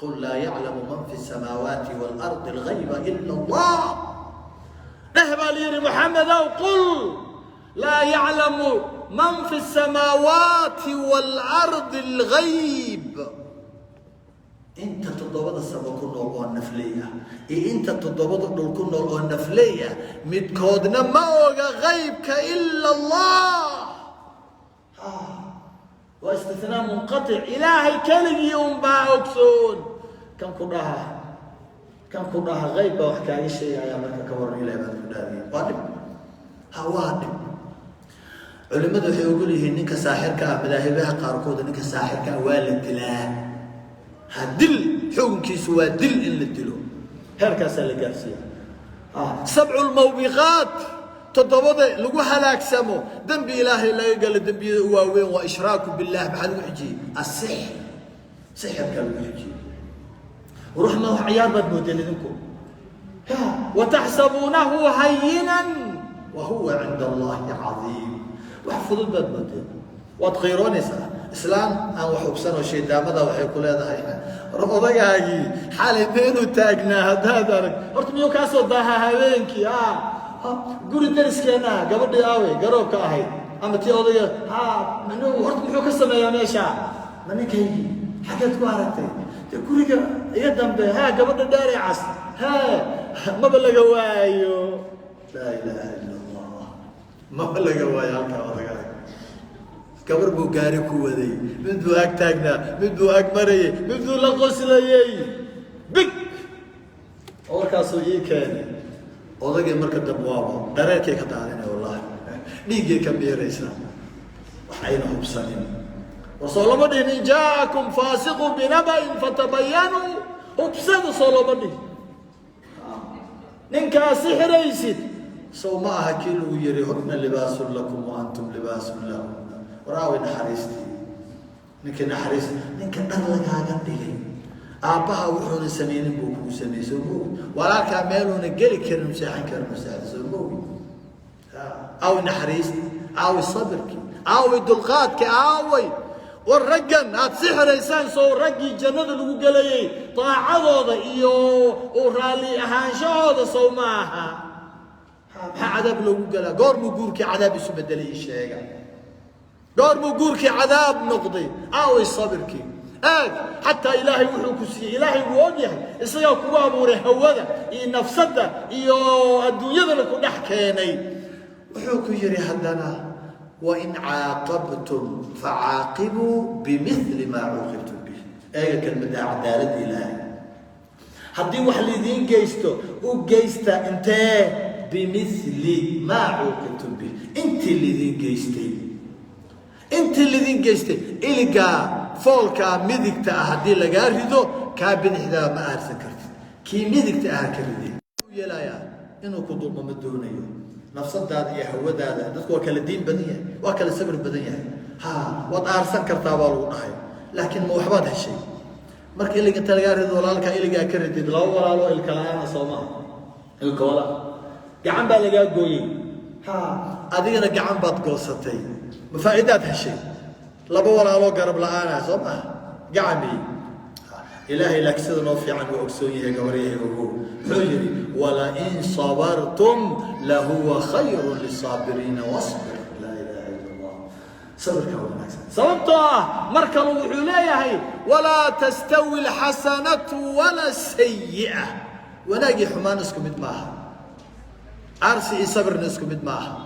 قل لا يعلم من في السماوات والأرض الغيب إلا الله نهبا ليري محمد قل لا يعلم من في السماوات والأرض الغيب انت تضبط السبب كنول او نفليه انت تضبط دول كنول او نفليه مدكودنا ما اوغا غيبك الا الله واستثناء منقطع الهي كلي يوم باوكسون كم كلها غيب وحكايه شيء يا مركه كورني الى بان كدادي وادب هوادب علماء waxay ugu leeyihiin ninka saaxirka ah madaahibaha qaar kood ninka saaxirka ah waa la dilaa hadil xukunkiisu waa dil in la dilo heerkaas la gaarsiiyo sab'ul mawbiqat todobada lagu halaagsamo dambi ilaahay laga gal dambiyada waaweyn waa ishraaku billah maxaa lagu xijiyay as-sihr sixirka lagu xijiyay ruuxna wax ciyaar bad moodeeninku وتحسبونه هينا وهو عند الله عظيم وحفظوا بad moodeen waad qeyroonaysaa islaan aan wax hubsano sheedaamada waxay ku leedahay odagaagii xalay meenu taagnaa hadaad arag horta miyuu ka soo daaha habeenkii guri dariskeena gabadhii aaway garoobka ahayd ama tii odaga manu horta muxuu ka sameeyaa meesha maninkaygi xageed ku aragtay guriga iga dambe gabadha dheeree cas maba laga waayo laa ilaaha illa allah maba laga waayo halkaa odagaa gabar buu gaari ku waday mid buu ag taagnaa mid buu ag marayay mid buu la qoslayay big warkaasuu ii keenay odagii marka dambe waaba dhareerkay ka daadinay wallahi dhiiggay ka miiraysaa waxayna hubsanin wasoo lama dhihin in jaa'akum faasiqun binaba'in fatabayanuu hubsada soo lama dhihin ninkaa sixiraysid sow ma aha kii lagu yiri hudna libaasun lakum wa antum libaasun lahum waraawi naxariistii ninka naxariis ninka dhan lagaaga dhigay aabbaha wuxuuna samaynin buu kugu sameeyey soo moogi walaalkaa meeluuna geli karin seexan karin masaajid soo moogi aawi naxariistii aawi sabirkii aawi dulqaadkii aaway والرجل هتسحر إنسان سو رجل جنة الوجلية طاعة هذا إيوه ورالي أهانشة هذا سو معها عذاب الوجلة قار مجورك عذاب يسبدلي الشيء قار مجورك عذاب نقضي أو الصبرك حتى إلهي وحكسي إلهي ووجه إصيا كواب ورهوذا نفسده إيوه الدنيا ذلك نحكيني وحكي يري هدنا وإن عاقبتم فعاقبوا بمثل ما عوقبتم به كلمة عدالة إلهي هدي وحليدين جيستو وجيستا انت بمثل ما عوقبتم به انت اللي ذين جيستي انت اللي ذين جيستي إلقا فولكا مذكتا هدي لقا ريدو كابن إحدى ما أرسكرت كي مذكتا هكذا يلايا إنو كدول ممدونيو نفسداد يا هوداد dadku waa kala diin badan yahay waa kala sabir badan yahay wad aarsan kartaa baa lagu dhahay laakiin ma waxbaad heshay markii iliga talagaarido walaalka iliga ka ridid laba walaalo ilka laana Soomaa ilka wala gacan baa laga gooyay adigana gacan baad goosatay ma faa'iidaad heshay laba walaalo garab la'aana Soomaa gacan إلهي لك سيدنا في عنه أكسونيه قوريه حجري ولئن صبرتم لهو خير للصابرين واصبر لا إله إلا الله صبر كونك صبرته مركب وحليه ولا تستوي الحسنة ولا السيئة وناجي حمان اسكم معها أرسي صبر نسكم معها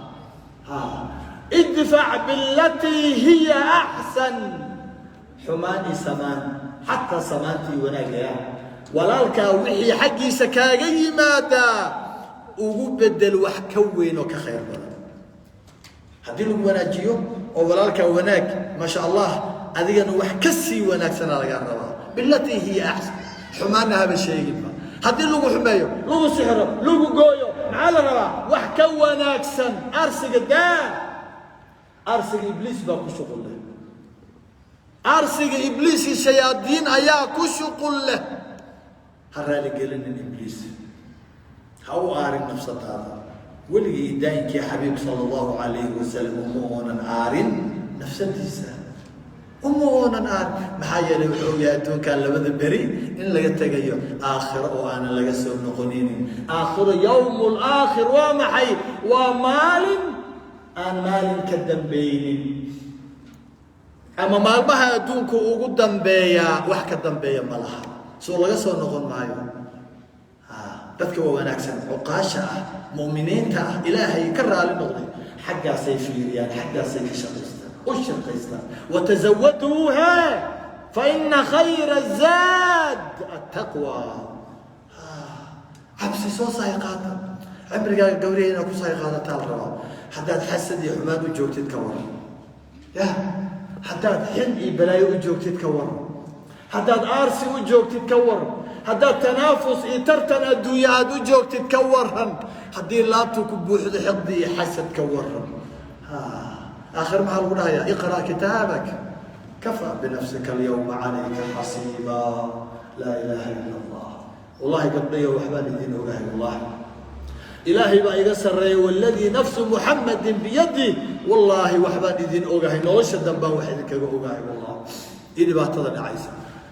ادفع بالتي هي أحسن حماني سمان حتى صماتي وناجيا ولالك وحي حقي سكاجي ماذا وبدل وحكوين وكخير بنا هديلو وناجيو ولالك وناك ما شاء الله أذينا وحكسي وناك سنة لقربها بالتي هي أحسن حمانها بالشيء ما هديلو حمايو لو سحر لو قويو معالا ربا وحكو وناك سن أرسل قدام أرسل إبليس باكو شغل له أرسل إبليس الشياطين أيا كشقل له هرالي قلن إبليس هو آرن نفس هذا ولي دايك يا حبيب صلى الله عليه وسلم أمونا آرن نفس الإنسان أمونا آرن محايا لو يأتون كان لبذ بري إن لقيتك آخر وأنا لقسم نقنين آخر يوم الآخر ومحي ومال أن مال كدم بيني أما مالبها دونك وقدم بيا وحكا دم بيا ملها soo laga soo noqon maayo dadka waa wanaagsan cuqaasha ah mu'miniinta ah ilaahay ka raali noqday xaggaasay fiiriyaan xaggaasay ka shaqaystaan u shaqaystaan watazawaduuha fa inna khayra zaad attaqwa cabsi soo saayqaata cimrigaaga gawriyayna ku saayqaadataa la rabaa haddaad xasad iyo xumaan u joogtid ka waran haddaad xin iyo balaayo u joogtid ka waran haddaad aarsi u joogtid ka waran haddaad tanaafus iyo tartan adduunya aad u joogtid ka waran haddii laabtu ku buuxdo xiqdi iyo xasad ka waran aakhir maxaa lagu dhahayaa iqra' kitaabak kafaa binafsika alyawma calayka xasiiba laa ilaaha ila allah wallahi gabdhayo waxbaan idin ogahay wallahi ilaahay baa iga sarreeya waladii nafsu muxammadin biyadih wallaahi waxbaan idin ogahay nolosha dambaan wax idinkaga ogahay wallah iyo dhibaatada dhacaysa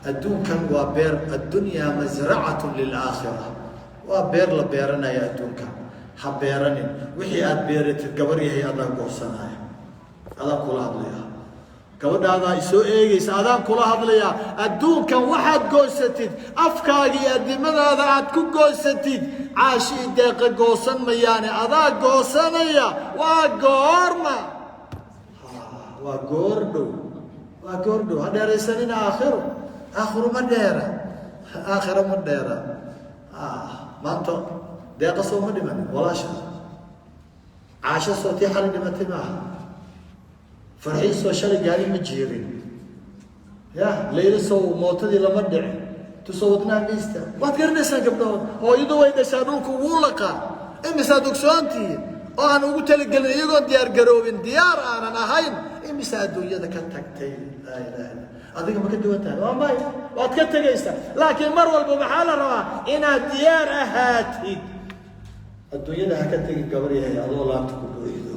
adduunkan waa beer addunyaa masracatun lilaakhira waa beer la beeranaya adduunkan ha beeranin wixii aad beeratid gabar yahay adaan goosanaya adaan kula hadlaya gabadhaadaa isoo eegaysa adaan kula hadlayaa adduunkan waxaad goosatid afkaaga iyo addimadaada aad ku goosatid caashi deeqa goosan mayaane adaa goosanaya waa goorma waa goordhow waa goordhow ha dheeraysanina aakhiro aakhiro ma dheera aakhiro ma dheera maanta deeqa soo ma dhimanin walaasha caasho soo tii xali dhimatay maaha farxiisoo shalay gaari ma jiirin layla soo mootadii lama dhicin tusoo wadnaa miista waad garanaysaan gabdhahood hooyadu way dhashaa dhulku wuu laqaa imisaad ogsoontihiin oo aan ugu talagelin iyagoon diyaar garoobin diyaar aanan ahayn imisa adduunyada ka tagtay laa ilaaha illa adiga ma ka duwan tahay waa may waad ka tegaysaa laakiin mar walba maxaa la rabaa inaad diyaar ahaatid adduunyada ha ka tegin gabar yahay adoo laabta ku buuxido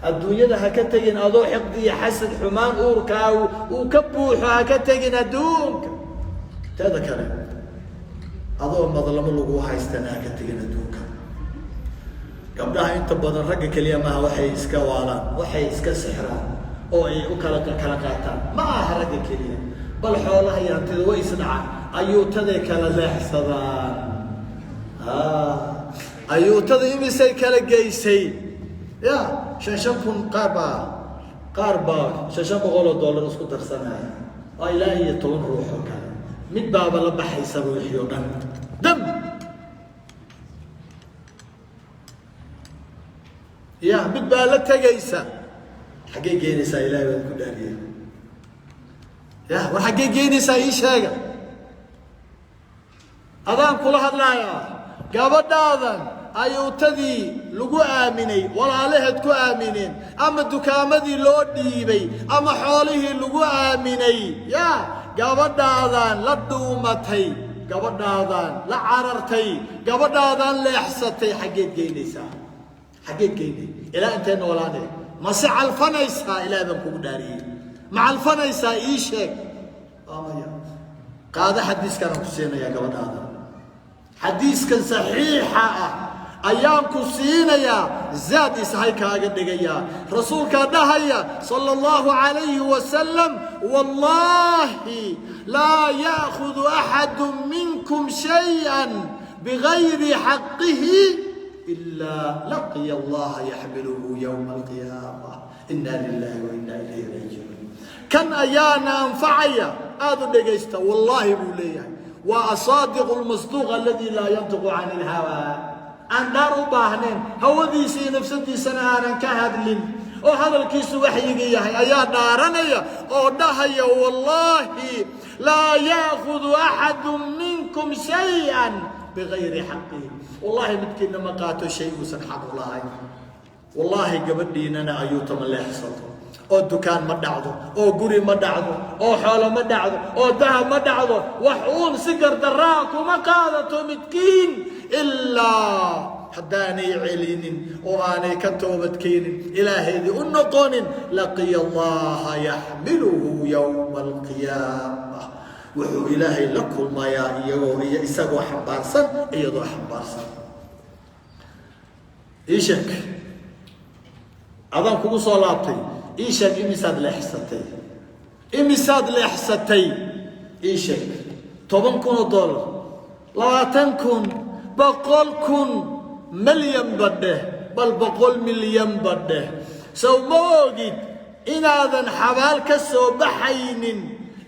adduunyada ha ka tegin adoo xiqdi iyo xasad xumaan uurkaagu uu ka buuxo ha ka tegin adduunka teeda kale adoo madlamo lagu haystana ha ka tegin adduunka gabdhaha inta badan ragga keliya maaha waxay iska waalaan waxay iska sixraan oo ay u kala qaataan ma aha ragga keliya bal xoolaha iyo hantida way isdhacaan ayuutaday kala leexsadaan ayuutada imisay kala geysay shan kun qaar baa $500 isku darsanaya waa ilaa iyo 10 ruux oo kale mid baaba la baxaysa wixii oo dhan dam mid baa la tagaysa xagee geenaysaa ilaahay baan ku dhaariyay war xagee geenaysaa ii sheega adaan kula hadlayaa gabadhaadan ayuutadii lagu aaminay walaalaheed ku aamineen ama dukaamadii loo dhiibay ama xoolihii lagu aaminay gabadhaadan la dhuumatay gabadhaadan la carartay gabadhaadan leexsatay xaggeed geynaysaa xaggeed geynay ilaa intee noolaanay mase calfanaysaa ilaahay baan kugu dhaariyey ma calfanaysaa ii sheeg maya qaada xadiiskan aan ku siinayaa gabadhaadan xadiiskan saxiixa ah ayaan ku siinayaa zaad isahay kaaga dhigayaa rasuulkaa dhahaya sala allahu calayhi wasalam wallahi laa ya'khudu axadu minkum shay-an bigayri xaqihi ilaa laqiya allaha yaxmiluhu yowma alqiyaama inna lilahi wa inna ilayhi raajicuun kan ayaana anfacaya aada u dhegaysta wallaahi buu leeyahay waa asaadiqu lmasduuq aladi laa yantiqu can ilhawaa aan dhaar u baahnayn hawadiisa iyo nafsadiisana aanan ka hadlin oo hadalkiisu waxyiga yahay ayaa dhaaranaya oo dhahaya wallaahi laa ya'khudu axadu minkum shay-an bigayri xaqihi wallahi midkiina ma qaato shay uusan xaq u lahayn wallaahi gabadhiinana ayuu tama leexsato oo dukaan ma dhacdo oo guri ma dhacdo oo xoolo ma dhacdo oo dahab ma dhacdo wax uun si gardaraa kuma qaadato midkiin ilaa haddaanay celinin oo aanay ka toobadkeenin ilaahaydii u noqonin laqiya allaha yaxmiluhu yowma alqiyaama wuxuu ilaahay la kulmayaa isagoo xambaarsan iyadoo xambaarsan ii sheeg adaan kugu soo laabtay ii sheeg imisaad leexsatay ii sheeg $10,000 20,000 100,000 مليون بدhe bal 100 milyan badhe sow ma ogid inaadan xabaal ka soo baxaynin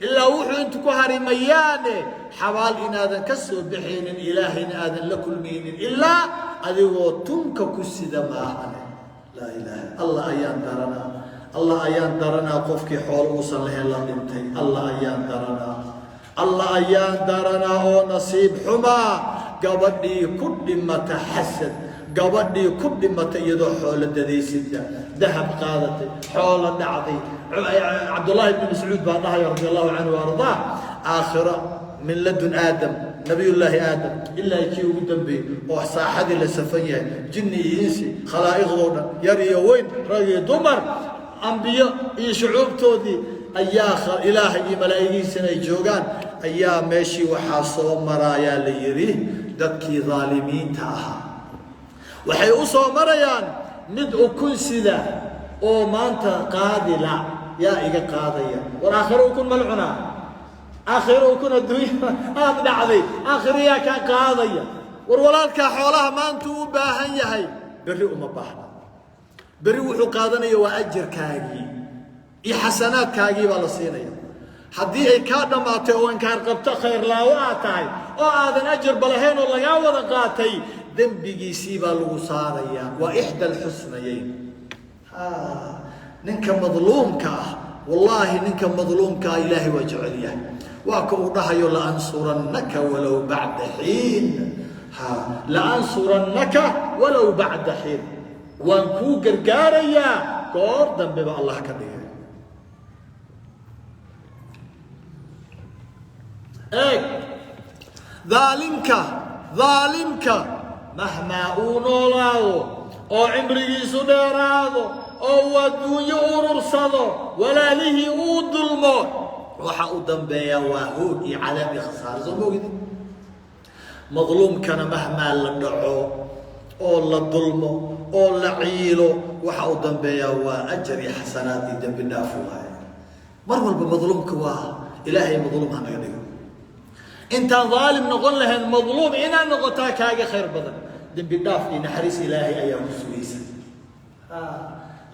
ilaa wuxuu intu ku harimayaane xabaal inaadan ka soo baxaynin ilaahayna aadan la kulmaynin ilaa adigoo tunka ku sida maahane laa ilaaha allah ayaan daranaa allah ayaan daranaa qofkii xoolo uusan lahayn la dhintay allah ayaan daranaa oo nasiib xumaa gabadhii ku dhimata xasad gabadhii ku dhimatay iyadoo xoolo dadaysida dahab qaadatay xoolo dhacday cabdullaahi ibn mascuud baa dhahaya radiallahu canhu waardaa aakhira min ladun aadam nabiyullaahi aadam ilaa kii ugu dambeeyey oo saaxadii la safan yahay jinni iyo insi khalaa'iqdoo dhan yar iyo weyn rag iyo dumar ambiyo iyo shucuubtoodii ayaa ilaahay iyo malaa'igiisana ay joogaan ayaa meeshii waxaa soo maraayaa la yidhi dadkii dhaalimiinta ahaa waxay u soo marayaan mid ukun sida oo maanta qaadila yaa iga qaadaya war aakhiro ukun mal cunaa aakhiro ukun adduunya aad dhacday aakhiro yaa kaa qaadaya war walaalkaa xoolaha maanta u baahan yahay berri uma baahna berri wuxuu qaadanaya waa ajarkaagii iyo xasanaadkaagii baa la siinaya haddii ay kaa dhammaatay oo inkaan qabto khayr laawo aad tahay oo aadan ajarba lahayn oo lagaa wada qaatay dembigiisii baa lagu saarayaa waa ixda alxusnayeyn ninka madluumka ah wallaahi ninka madluumka ah ilaahay waa jecel yahay waa ka uu dhahayo la'ansurannaka walow bacda xiin la'ansurannaka walow bacda xiin waan kuu gargaarayaa goor dambeba allah ka dhigay eeg dhaalimka mahmaa uu noolaado oo cimrigiisu dheeraado oo uu adduunyo urursado walaalihii uu dulmo waxa u dambeeyaa waa hoog iyo cadaab iyo khasaare soo moogid madluumkana mahmaa la dhaco oo la dulmo oo la ciilo waxa u dambeeyaa waa ajar iyo xasanaad iyo dembi dhaaf waaye mar walba madluumka waa ilaahay madluum ha naga dhigo intaan dhaalim noqon lahayn madluum inaad noqotaa kaaga khayr badan dembi dhaaf iyo naxariis ilaahay ayaa ku sugaysa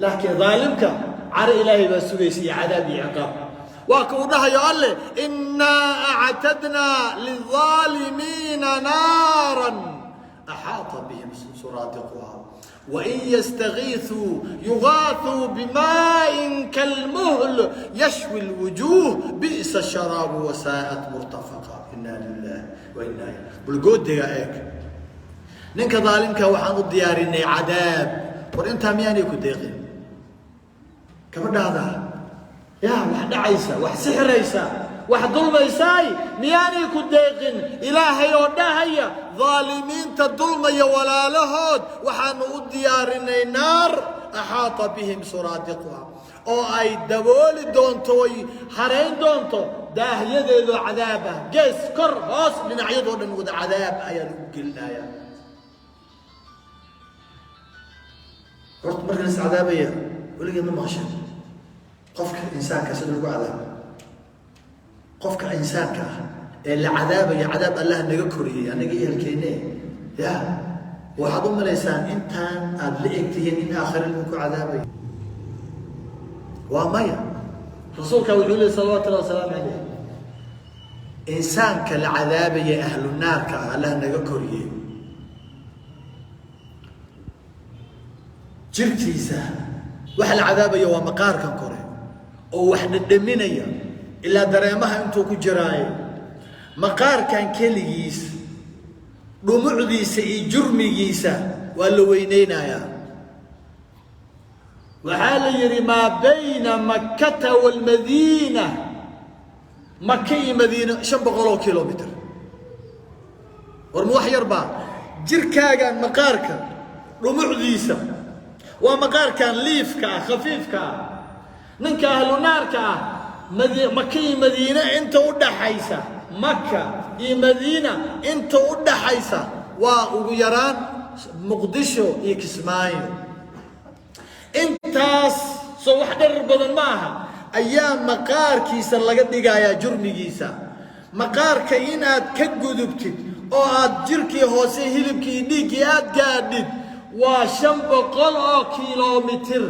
laakiin dhaalimka caro ilaahay baa sugaysa iyo cadaab iyo ciqaab waa ka uu dhahayo alle innaa actadnaa lidhaalimiina naaran axaata bihim suraadiquhaa وإن يستغيثوا يغاثوا بماء كالمهل يشوي الوجوه بئس الشراب وساءت مرتفقا إنا لله وإنا إليه بالجود يا إيك نك ظالمك وحن الديارين عذاب وأنت مياني كديقين كم هذا يا واحد عيسى واحد سحر عيسى واحد ظلم عيسى مياني كديقين إلهي وداهي ظالمين تظلم يا ولا لهود وحن الديارين نار أحاط بهم سرادقها أو أي دبول دونتوي حرين دونتو ده يدلو عذابه جس كر باص من عيضه من عذاب أيا قلنا يا رحت مركز عذابية ولقي ما ماشي قفك إنسان كسر له عذاب قفك إنسان كه اللي عذابه يا عذاب الله نذكره يعني جيه الكينة يا وحضم الإنسان أنت أدلئتين إن آخر المك عذابه ومايا رسولك وجل صلى الله عليه وسلم عليه إنسان كالعذاب يا أهل النار كالله نذكره jirkiisa waxa la cadaabaya waa maqaarkan kore oo wax dhadhaminaya ilaa dareemaha intuu ku jiraayo maqaarkan keligiis dhumucdiisa iyo jurmigiisa waa la weyneynayaa waxaa la yiri ma bayna makkah wal madiina makkah iyo madiina 500 kilomitir war wax yarba jirkaagan maqaarka dhumucdiisa ومقار كان ليف كا خفيف كا ننك أهل نار كا مكة مدينة أنت ودا حيسة مكة مدينة أنت ودا حيسة ويران مقدشو يكسمايو أنت سو حدر بدن معها أيام مقار كيسا لقد دقايا جرمي كيسا maqaarka inaad ka gudubtid oo aad jirkii hoose hilibkii dhiiggii aad gaadhid waa 500 kiiloomitir.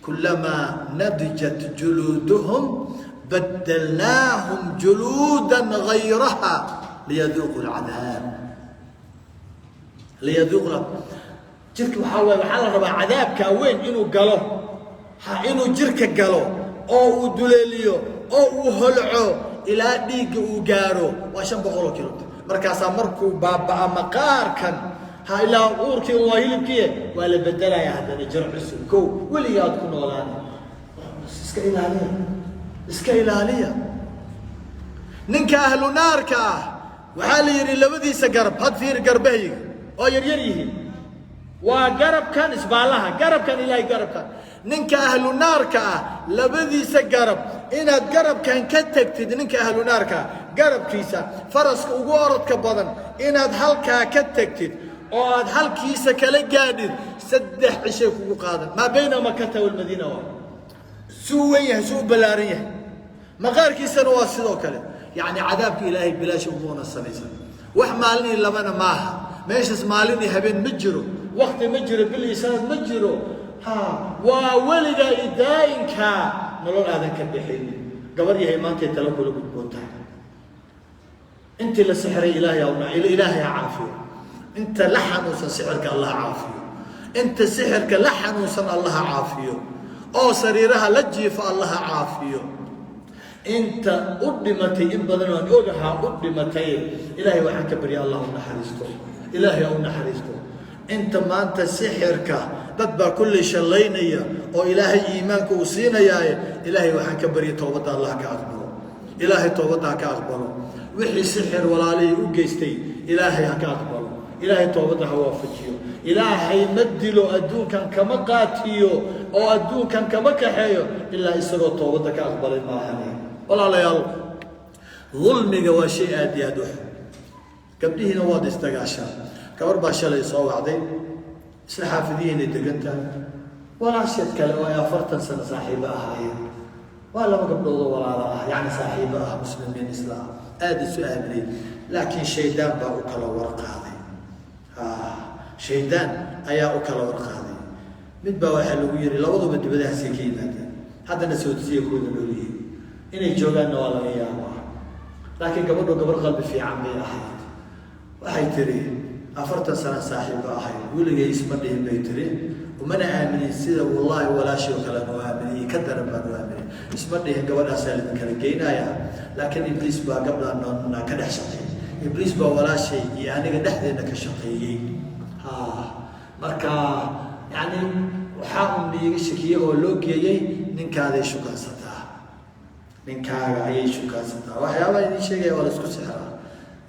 كلما نضجت جلودهم بدلناهم جلودا غيرها ليذوقوا العذاب. ليذوقوا جرك وحاول ربع عذاب كوين إنه قالوا إنه جرك قالوا أو دليليو أو هلعو إلى ديق وجارو وعشان بقولوا كيلو مركز مركو بابا مقار كان ها إلى أورك وهيلبكي ولا بدلا يا هذا الجرح السكو وليات كنا ولا إسكايلانية نك أهل نار كاه وحال يري لبدي سقرب هاد فير قربه أو يريه وقرب كان إسبالها قرب كان إلهي قرب كان نك أهل نار كاه لبدي سقرب إن قرب كان كتكتد نك أهل نار كاه قرب كيسا فرس وقارد كبدن إن هالكا كتكتد أو هالكيسا كلا قادر سدح عشيك وقادر ما بين مكة والمدينة سوية سوء بلارية مغارك سنوات سدو كله يعني عذابك إلهي بلا شمبون السنيسة وحمالني لمن معها مايش اسمالني هبين مجرو وقت مجرو باللسان مجرو ها وولد إدائن كا نلون هذا كبحين قبل يهيمان تتلقوا لكم كنتا انت لسحر إلهي أو إلهي عافية انت لحن وسن سحرك الله عافية انت سحرك لحن وسن الله عافية أو سريرها لجيف الله عافيه أنت قدمتي إن بدنا نقولها قدمتي إلهي وحنا كبر يا الله ونحرسته إلهي ونحرسته أنت ما أنت سحرك تتبع كل شلينية أو إلهي إيمانك وصينا يا إلهي وحنا كبر توبة الله كأقبله إلهي توبة كأقبله وحي سحر ولا لي وجستي إلهي كأقبله إلهي توبة هو فتيو إلهي مدلو أدون كان كما قاتيو أو أدون كان كما كحيو إلا إسرو توبة كأقبل ما هني ولا لا يلا ظلمي وشيء أدي أدوح قبله نواد استقاشا كبر باشا لي صوى عدي سحافذين دقنتا ولا شيء كلا ويا فرتا سنة صاحبها هي ولا ما قبله ولا يعني صاحبها مسلمين إسلام آدي سؤال لي لكن شيطان بأوكل ورقة هذه شيطان أيا أوكل ورقة هذه متبا واحد لو يري لو ضد بدها سكين هذا نسوي تسيكون الولي إني جوعان ولا أيام لكن قبل قلبي في عمي أحد وحي تري أفرت سنة صاحب أحد ولقي اسمه بيتري ومن آمن سيدا والله ولا شيء كلا نوامن يكدر ما نوامن اسمه قبل أسأل كلا جينا يا لكن إبليس با قبل أن كده شقي إبليس با ولا شيء يعني قد إنك شقي مركا يعني وحاهم بيشكيه ولوجيه نك هذا شو قصته نك هذا شو قصته وحياة إني شيء ولا سكسها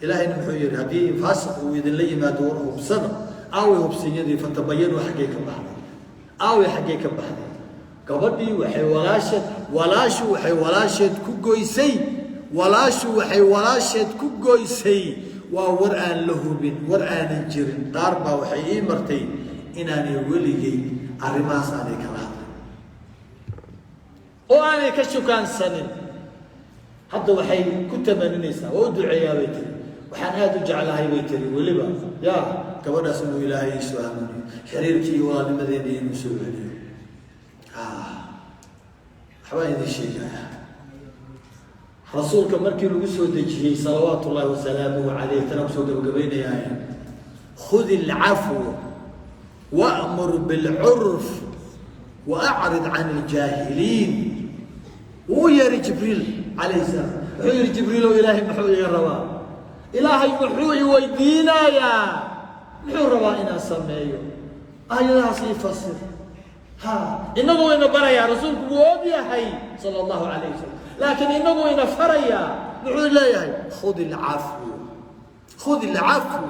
إلهي نمحير هذه فاسق ويدن لي ما دوره بسنة أو هو بسنيدي فتبينوا حقيقة بحدي أو حقيقة بحدي قبضي وحي ولاشو وحي ولاشت كوجويسي ولاشو وحي ولاشت كوجويسي وورآن له بن ورآن الجرن ضربة وحي مرتين إنني ولي أرماس عليك الله وأنا كشكان سنين حتى وحي كتب من النساء ودعي يا بيتي وحن هذا جعلها بيتي ولبا يا كبر اسمه إلهي سبحانه حريرتي والمدينين مسؤولين حبايبي ذي الشيء رسولك مركي لوسو دجي صلوات الله وسلامه عليه تنبسو دبقبين يا خذ العفو وأمر بالعرف وأعرض عن الجاهلين ويا جبريل عليه السلام ويا جبريل وإلهي محوي الرواء إلهي محوي ويدينا يا محوي روائنا سميه أيها سيفسر إنه وين بريا رسولك وابيا حي صلى الله عليه وسلم لكن إنه وين فريا نقول لا يا خذ العفو خذ العفو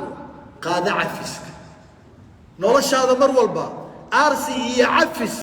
قاد عفسك نورش هذا مر والبا أرسي عفس